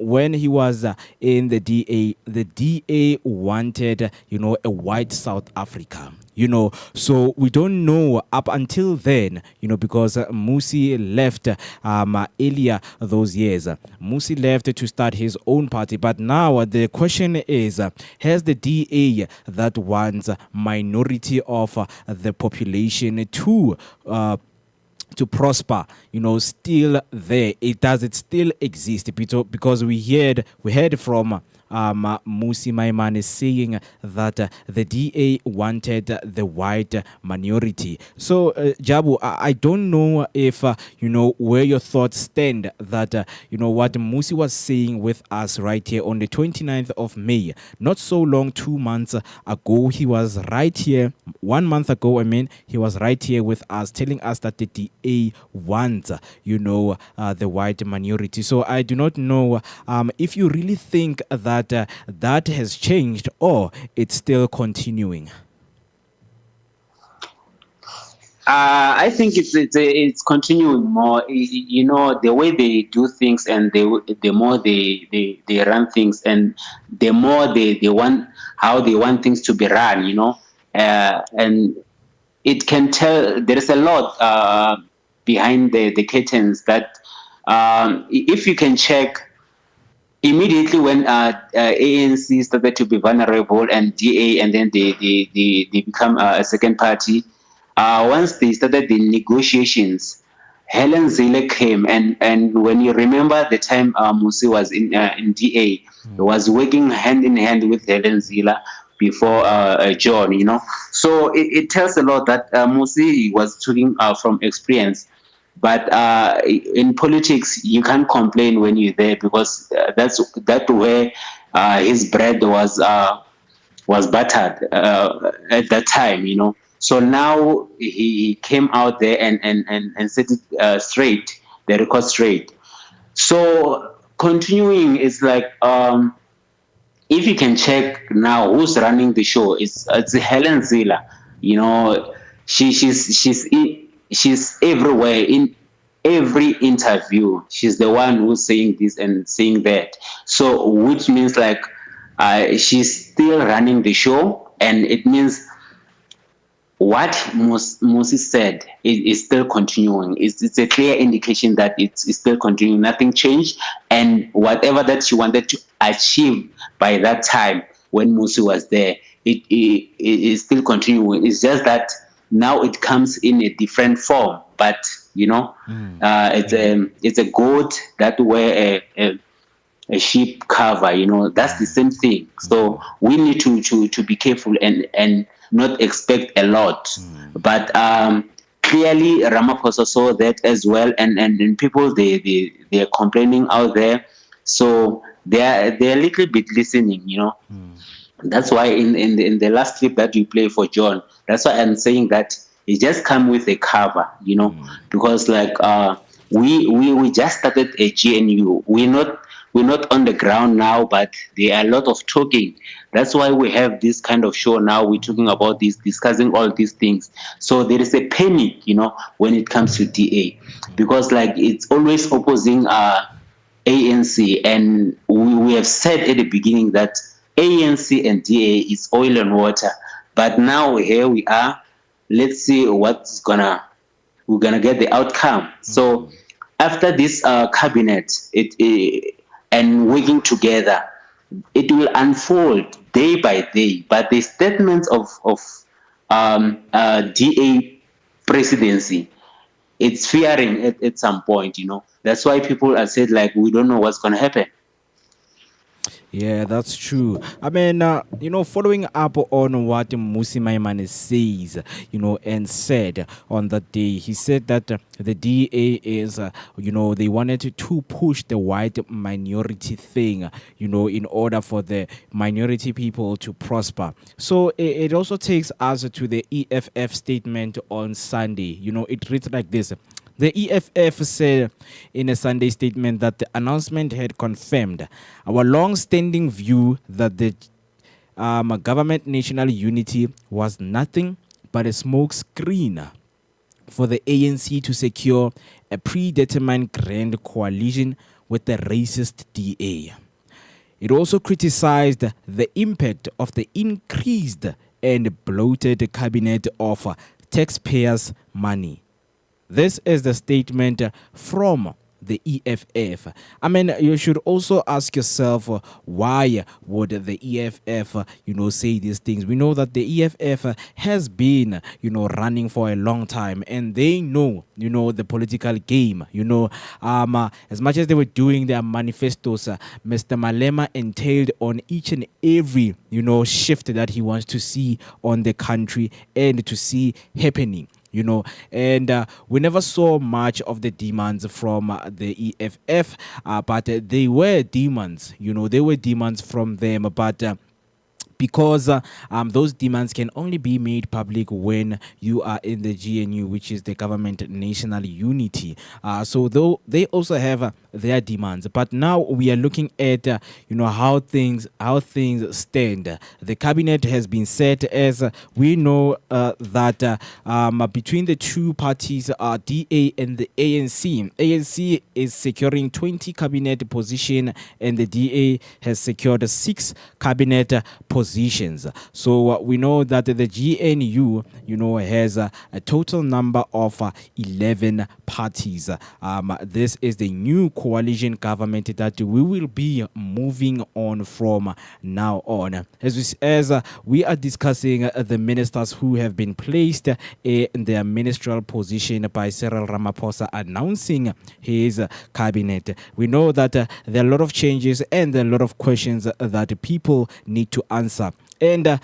when he was in the DA wanted, you know, a white South Africa. You know, so we don't know up until then, you know, because Musi left earlier those years. Musi left to start his own party. But now the question is, has the DA that wants minority of the population to prosper, you know, still there? Does it still exist? Because we heard from Musi Maimane saying that the DA wanted the white minority. So, Jabu, I don't know if, you know, where your thoughts stand that, you know, what Musi was saying with us right here on the 29th of May, not so long, 2 months ago, he was right here, 1 month ago, I mean, he was right here with us telling us that the DA wants, you know, the white minority. So I do not know if you really think that that has changed or it's still continuing. I think it's continuing more. You know, the way they do things, and the more they run things, and the more they want how they want things to be run. You know, and it can tell there is a lot behind the curtains that if you can check. Immediately when ANC started to be vulnerable and DA, and then they become a second party, once they started the negotiations, Helen Zille came, and when you remember the time Musi was in DA, he was working hand in hand with Helen Zille before John, you know. So it tells a lot that Musi was talking from experience. But in politics, you can't complain when you're there, because that's where his bread was buttered at that time, you know. So now he came out there and set it straight, the record straight. So continuing is like, if you can check now who's running the show, it's Helen Zille. You know, she's everywhere in every interview. She's the one who's saying this and saying that. So, which means like she's still running the show, and it means what Musi said is still continuing. It's a clear indication that it's still continuing. Nothing changed, and whatever that she wanted to achieve by that time when Musi was there, it is still continuing. It's just that now it comes in a different form, but you know, it's a goat that wear a sheep cover. You know, that's the same thing. So we need to be careful and not expect a lot. But clearly, Ramaphosa saw that as well, and people they are complaining out there. So they're a little bit listening. You know. That's why in the last clip that you play for John, that's why I'm saying that it just come with a cover, you know, because like we just started a GNU. We're not on the ground now, but there are a lot of talking. That's why we have this kind of show now. We're talking about this, discussing all these things. So there is a panic, you know, when it comes to DA, because like it's always opposing ANC, and we have said at the beginning that ANC and DA is oil and water, but now here we are. Let's see we're gonna get the outcome. So after this cabinet, and working together, it will unfold day by day. But the statements of DA presidency, it's fearing at some point. You know, that's why people are said like we don't know what's gonna happen. Yeah, that's true. I mean, you know, following up on what Musi Maimane says, you know, and said on that day, he said that the DA is, you know, they wanted to push the white minority thing, you know, in order for the minority people to prosper. So it also takes us to the EFF statement on Sunday. You know, it reads like this. The EFF said in a Sunday statement that the announcement had confirmed our long-standing view that the government national unity was nothing but a smoke screen for the ANC to secure a predetermined grand coalition with the racist DA. It also criticized the impact of the increased and bloated cabinet of taxpayers' money. This is the statement from the EFF. I mean, you should also ask yourself, why would the EFF, say these things? We know that the EFF has been, running for a long time, and they know, the political game. As much as they were doing their manifestos, Mr. Malema entailed on each and every, shift that he wants to see on the country and to see happening. And we never saw much of the demands from the EFF, but they were demands, they were demands from them, but because those demands can only be made public when you are in the GNU, which is the government national unity. So though they also have their demands, but now we are looking at how things stand. The cabinet has been set, as we know that between the two parties, DA and the ANC is securing 20 cabinet positions, and the DA has secured 6 cabinet positions. So we know that the GNU, has a total number of 11 parties. This is the new coalition government that we will be moving on from now on. As we are discussing the ministers who have been placed in their ministerial position by Cyril Ramaphosa announcing his cabinet, we know that there are a lot of changes and a lot of questions that people need to answer. And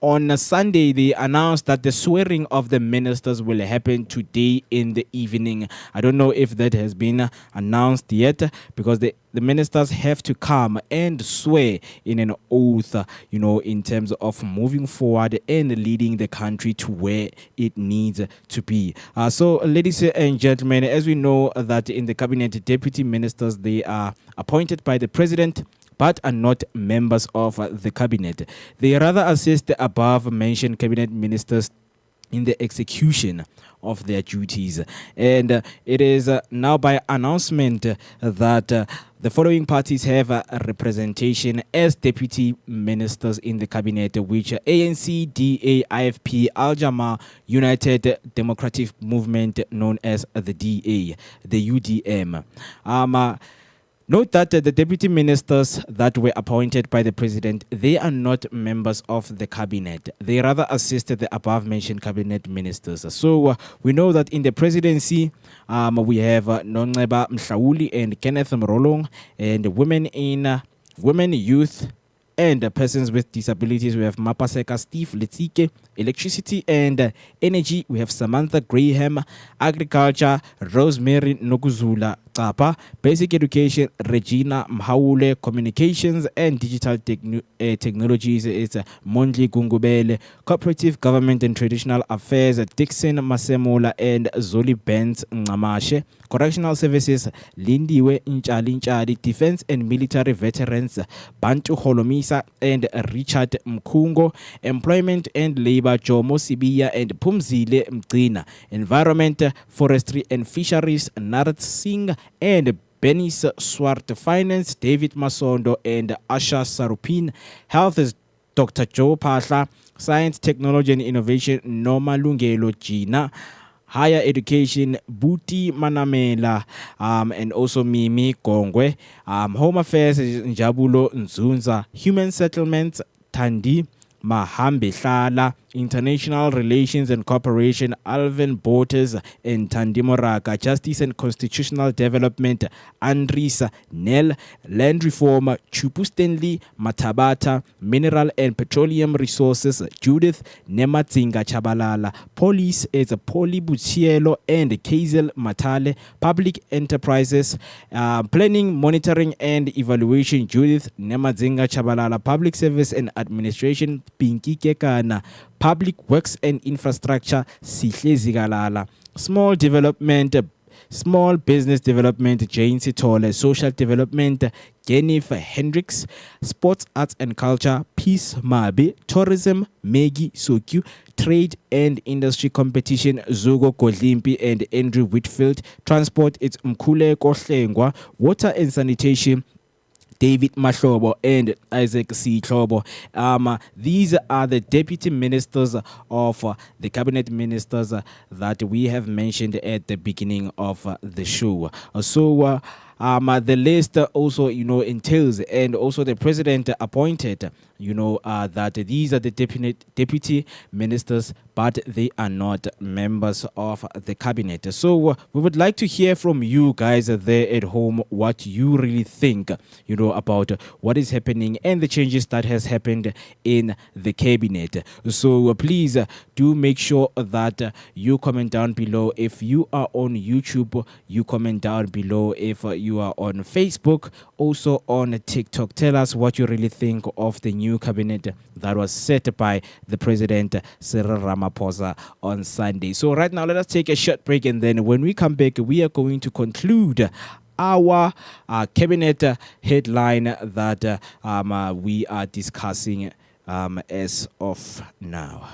on Sunday, they announced that the swearing of the ministers will happen today in the evening. I don't know if that has been announced yet, because the ministers have to come and swear in an oath, in terms of moving forward and leading the country to where it needs to be. So, ladies and gentlemen, as we know that in the cabinet, deputy ministers, they are appointed by the president, but are not members of the cabinet. They rather assist the above-mentioned cabinet ministers in the execution of their duties. And it is now by announcement that the following parties have a representation as deputy ministers in the cabinet, which are ANC, DA, IFP, Al-Jamaa, United Democratic Movement, known as the DA, the UDM. Note that the deputy ministers that were appointed by the president, they are not members of the cabinet. They rather assist the above-mentioned cabinet ministers. So we know that in the presidency, we have Noneba Mhlauli and Kenneth Mrolong, and women, youth, and persons with disabilities. We have Mapaseka Steve Letsike. Electricity and energy, we have Samantha Graham. Agriculture, Rosemary Nokuzula Tapa. Basic education, Regina Mhaule. Communications and digital technologies, it's Mondli Gungubele. Cooperative government and traditional affairs, Dixon Masemola and Zoli Benz Ngamashe. Correctional services, Lindiwe Nchali. Defense and military veterans, Bantu Holomisa and Richard Mkungo. Employment and labor, Jomo Sibiya and Pumzile Mtrina. Environment, forestry and fisheries, Narat Singh and Benis Swart. Finance, David Masondo and Asha Sarupin. Health is Dr. Joe Pasha. Science, technology and innovation, Noma Lungelo Gina. Higher education, Buti Manamela, and also Mimi Kongwe. Home affairs, Njabulo Nzunza. Human settlements, Tandi Mahambe Hlala. International relations and cooperation, Alvin Boters and Tandimoraka. Justice and constitutional development, Andrisa Nel. Land reform, Chupu Stanley Matabata. Mineral and petroleum resources, Judith Nematzinga Chabalala. Police is Poli Bucielo and Kazel Matale. Public enterprises, planning, monitoring and evaluation, Judith Nematzinga Chabalala. Public service and administration, Pinky Kekana. Public works and infrastructure, Sihle Zigalala. Small business development, Jane Sitole, social development, Jennifer Hendricks, sports, arts and culture, Peace Mabe, tourism, Maggie Sokyu, trade and industry competition, Zogo Kodlimpi and Andrew Whitfield, transport, it's Mkule Kohlengwa, water and sanitation, David Mahlobo and Isaac C. Klobo. These are the deputy ministers of the cabinet ministers that we have mentioned at the beginning of the show. The list also, entails, and also the president appointed, that these are the deputy ministers, but they are not members of the cabinet. So we would like to hear from you guys there at home what you really think, about what is happening and the changes that has happened in the cabinet. So please do make sure that you comment down below. If you are on YouTube, you comment down below. If you are on Facebook, also on TikTok, tell us what you really think of the new cabinet that was set by the president Cyril Ramaphosa on Sunday. So right now, let us take a short break, and then when we come back, we are going to conclude our cabinet headline that we are discussing as of now.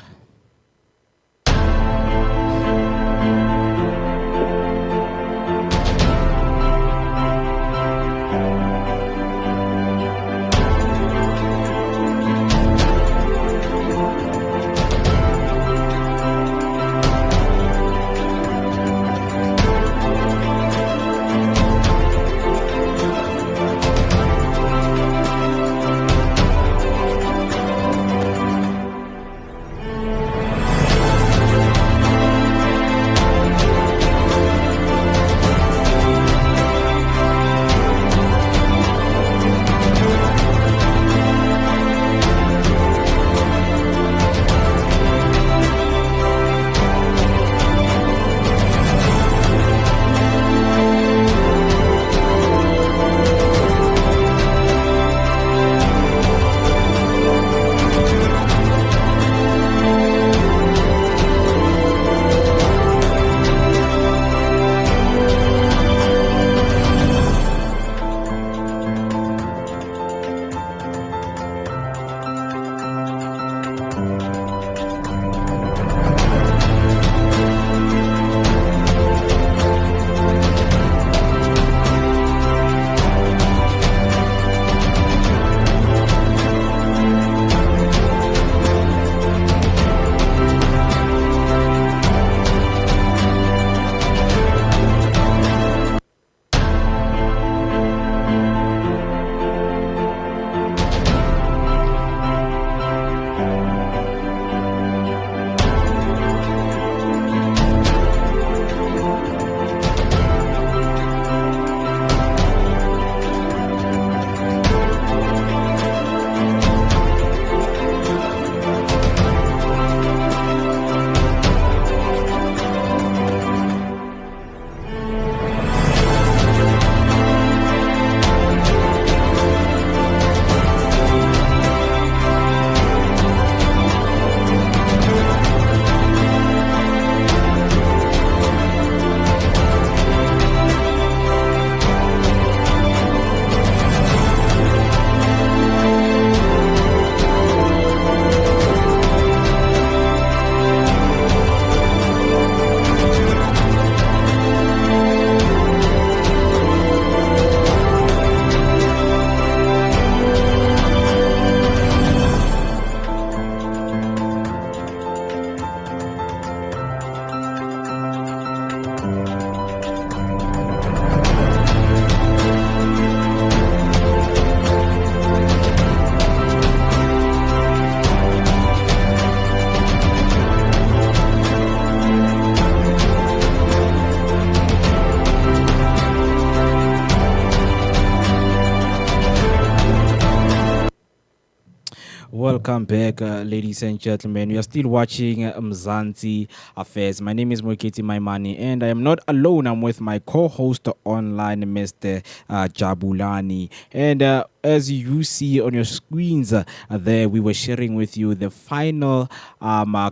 Welcome back, ladies and gentlemen. We are still watching Mzansi Affairs. My name is Moeketsi, my money, and I am not alone. I'm with my co-host online, Mr. Jabulani. And as you see on your screens there, we were sharing with you the final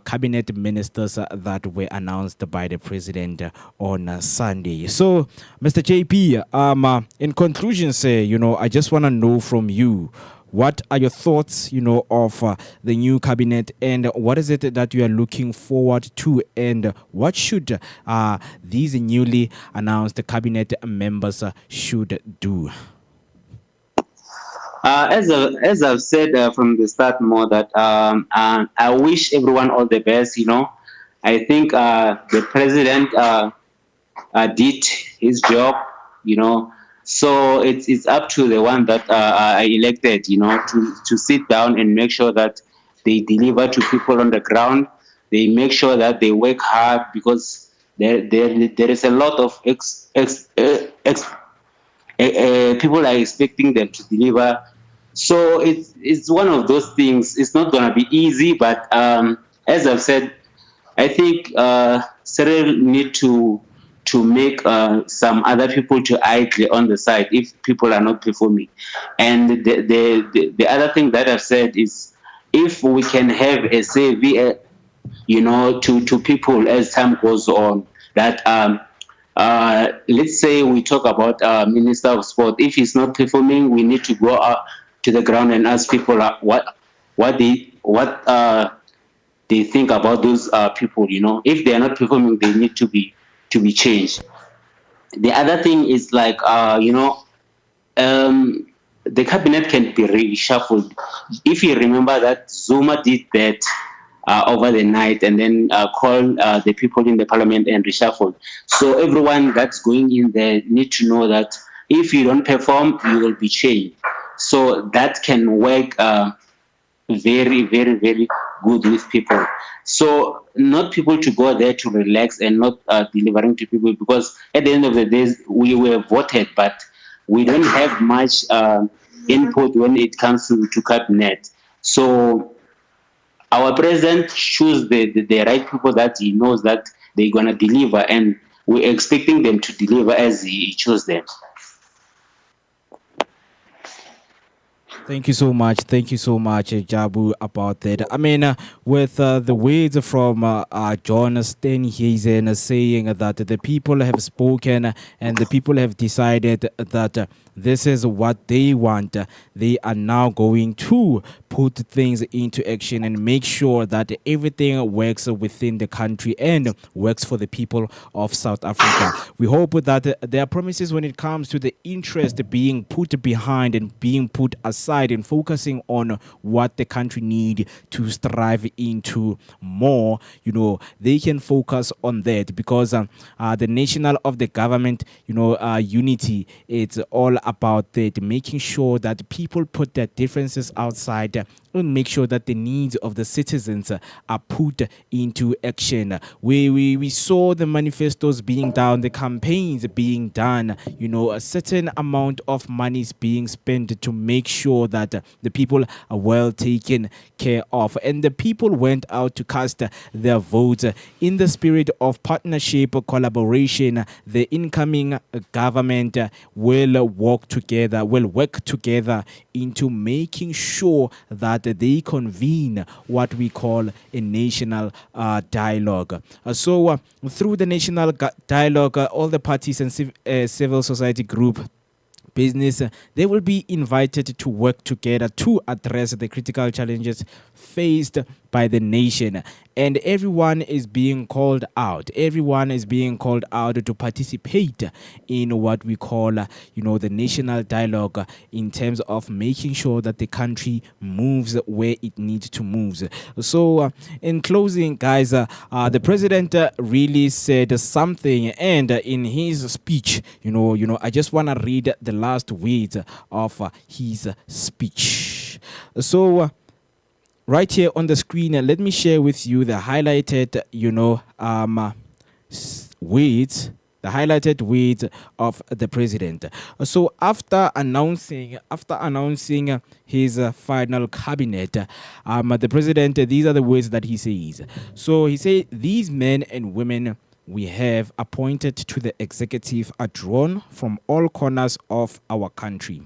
cabinet ministers that were announced by the president on Sunday. So, Mr. JP, in conclusion, I just want to know from you, what are your thoughts, of the new cabinet, and what is it that you are looking forward to, and what should these newly announced cabinet members should do? As I've said from the start, more that I wish everyone all the best. I think the president did his job. So it's up to the one that are elected, to sit down and make sure that they deliver to people on the ground. They make sure that they work hard, because there is a lot of people are expecting them to deliver. So it's one of those things. It's not going to be easy, but as I've said, I think Cyril need to make some other people to idle on the side if people are not performing. And the other thing that I've said is, if we can have a CV, to people as time goes on, that let's say we talk about Minister of Sport. If he's not performing, we need to go out to the ground and ask people what they think about those people. If they are not performing, they need to be changed. The other thing is like the cabinet can be reshuffled. If you remember that Zuma did that over the night, and then call the people in the parliament and reshuffle. So everyone that's going in there need to know that if you don't perform, you will be changed. So that can work very, very, very good with people. So not people to go there to relax and not delivering to people, because at the end of the day, we were voted, but we don't have much input when it comes to cabinet. So our president choose the right people that he knows that they're going to deliver, and we're expecting them to deliver as he chose them. Thank you so much. Thank you so much, Jabu, about that. I mean, with the words from John Steenhuisen saying that the people have spoken and the people have decided that this is what they want. They are now going to put things into action and make sure that everything works within the country and works for the people of South Africa. We hope that there are promises when it comes to the interest being put behind and being put aside and focusing on what the country need to strive into more. They can focus on that, because the national of the government, unity, it's all about that, making sure that people put their differences outside and make sure that the needs of the citizens are put into action. We saw the manifestos being done, the campaigns being done, a certain amount of money is being spent to make sure that the people are well taken care of. And the people went out to cast their votes in the spirit of partnership, collaboration. The incoming government will work together into making sure that they convene what we call a national dialogue. So through the national dialogue, all the parties and civil society group, business, they will be invited to work together to address the critical challenges faced by the nation. And everyone is being called out. Everyone is being called out to participate in what we call, the national dialogue, in terms of making sure that the country moves where it needs to move. So, in closing, guys, the president really said something, and in his speech, I just want to read the last words of his speech. So, right here on the screen, let me share with you the highlighted, words the highlighted words of the president. So after announcing his final cabinet, the president, these are the words that he says. So he said, these men and women we have appointed to the executive are drawn from all corners of our country.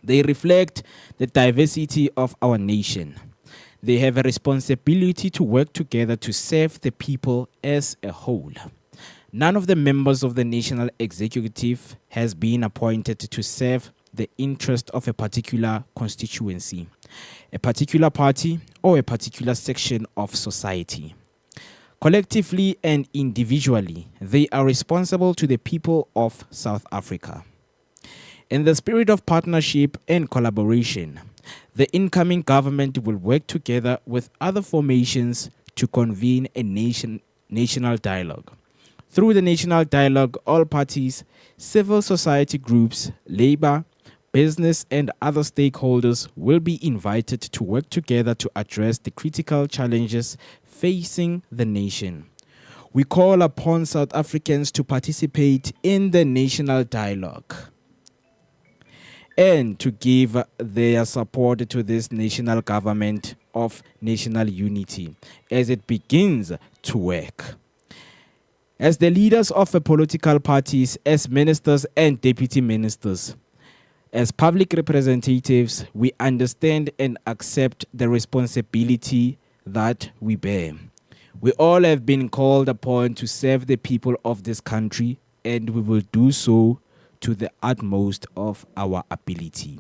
They reflect the diversity of our nation. They have a responsibility to work together to serve the people as a whole. None of the members of the National Executive has been appointed to serve the interest of a particular constituency, a particular party, or a particular section of society. Collectively and individually, they are responsible to the people of South Africa. In the spirit of partnership and collaboration, the incoming government will work together with other formations to convene a national dialogue. Through the national dialogue, all parties, civil society groups, labor, business, and other stakeholders will be invited to work together to address the critical challenges facing the nation. We call upon South Africans to participate in the national dialogue and to give their support to this national government of national unity as it begins to work. As the leaders of the political parties, as ministers and deputy ministers, as public representatives, we understand and accept the responsibility that we bear. We all have been called upon to serve the people of this country, and we will do so to the utmost of our ability.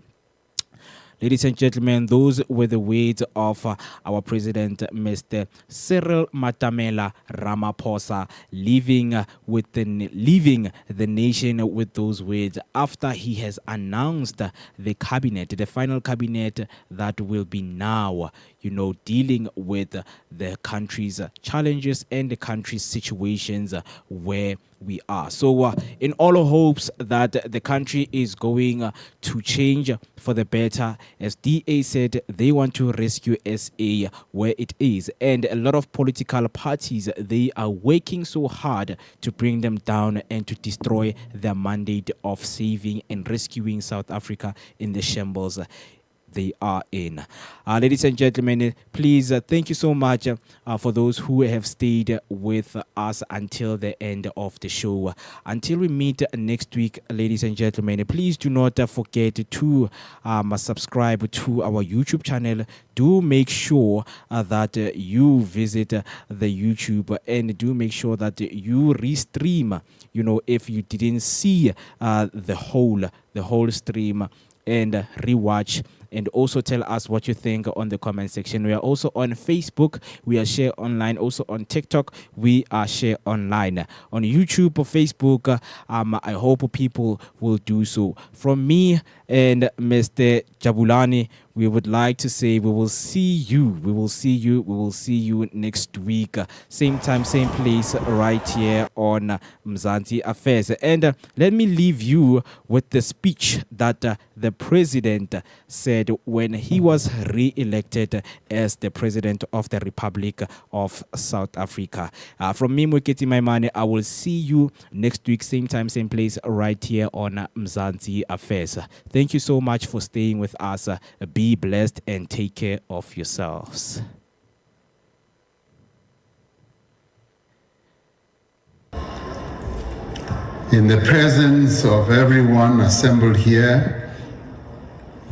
Ladies and gentlemen, those were the words of our president, Mr. Cyril Matamela Ramaphosa, leaving the nation with those words after he has announced the cabinet, the final cabinet that will be now, dealing with the country's challenges and the country's situations where we are. So in all hopes that the country is going to change for the better, as DA said, they want to rescue SA where it is. And a lot of political parties, they are working so hard to bring them down and to destroy their mandate of saving and rescuing South Africa in the shambles they are in. Ladies and gentlemen, please thank you so much for those who have stayed with us until the end of the show. Until we meet next week, ladies and gentlemen, please do not forget to subscribe to our YouTube channel. Do make sure that you visit the YouTube, and do make sure that you restream, if you didn't see the whole stream, and rewatch, and also tell us what you think on the comment section. We are also on Facebook, we are Share Online. Also on TikTok, we are Share Online. On YouTube or Facebook, I hope people will do so. From me and Mr. Jabulani, we would like to say we will see you next week, same time, same place, right here on Mzansi Affairs. And let me leave you with the speech that the president said when he was re-elected as the president of the Republic of South Africa. From me, Moeketsi, I will see you next week, same time, same place, right here on Mzansi Affairs. Thank you so much for staying with us. Be blessed and take care of yourselves. In the presence of everyone assembled here,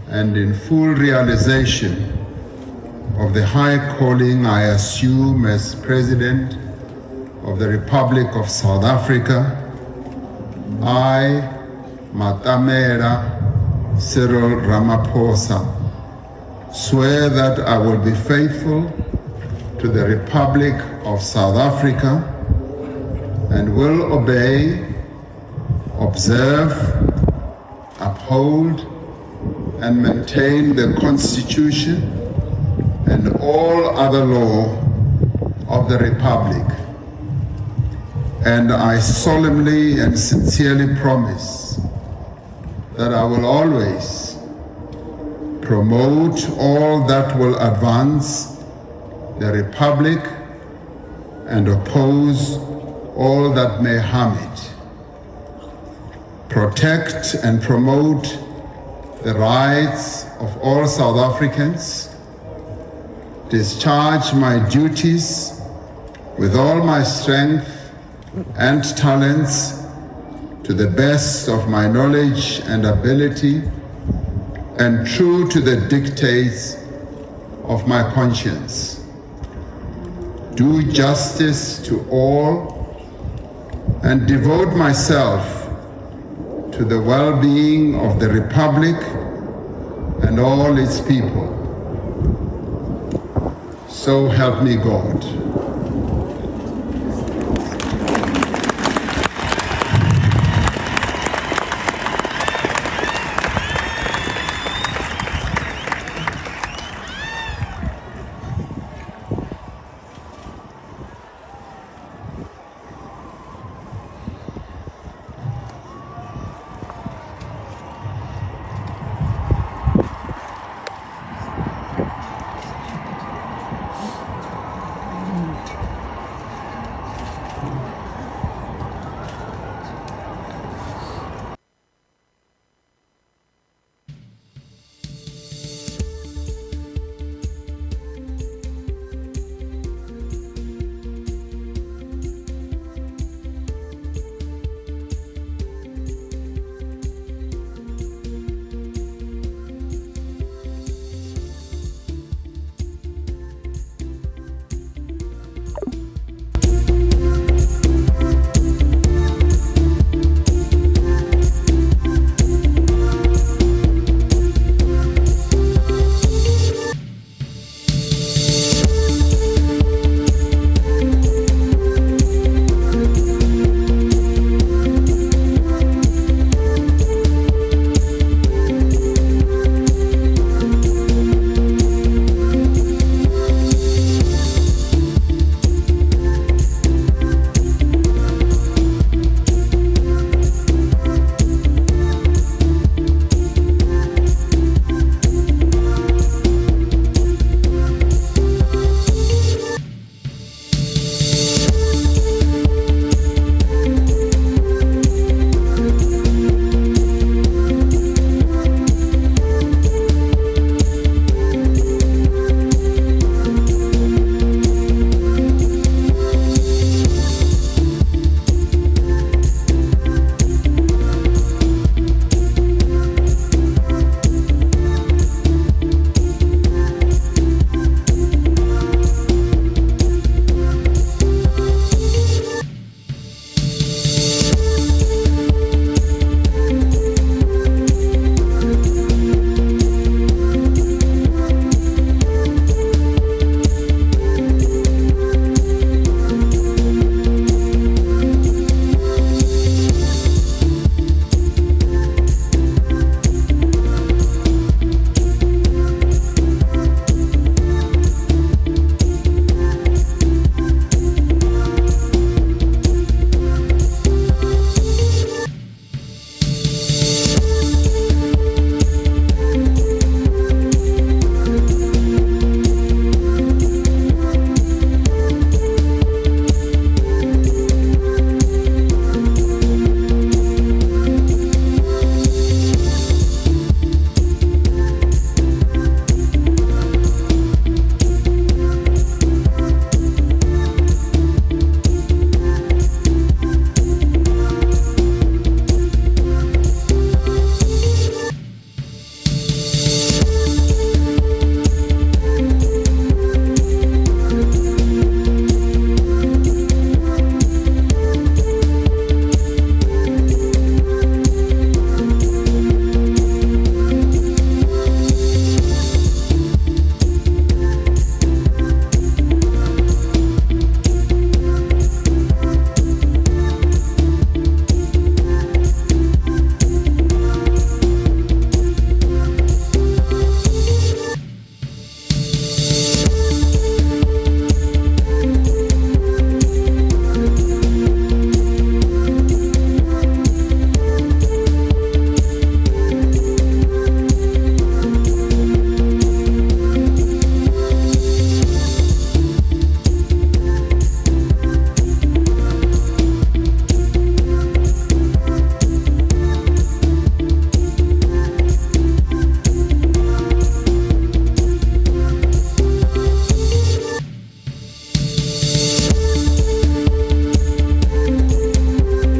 and in full realization of the high calling I assume as President of the Republic of South Africa, I, Matamela Cyril Ramaphosa, swear that I will be faithful to the Republic of South Africa and will obey, observe, uphold, and maintain the Constitution and all other law of the Republic. And I solemnly and sincerely promise that I will always promote all that will advance the Republic and oppose all that may harm it. protect and promote the rights of all South Africans, discharge my duties with all my strength and talents to the best of my knowledge and ability, and true to the dictates of my conscience. Do justice to all and devote myself to the well-being of the Republic and all its people. So help me God.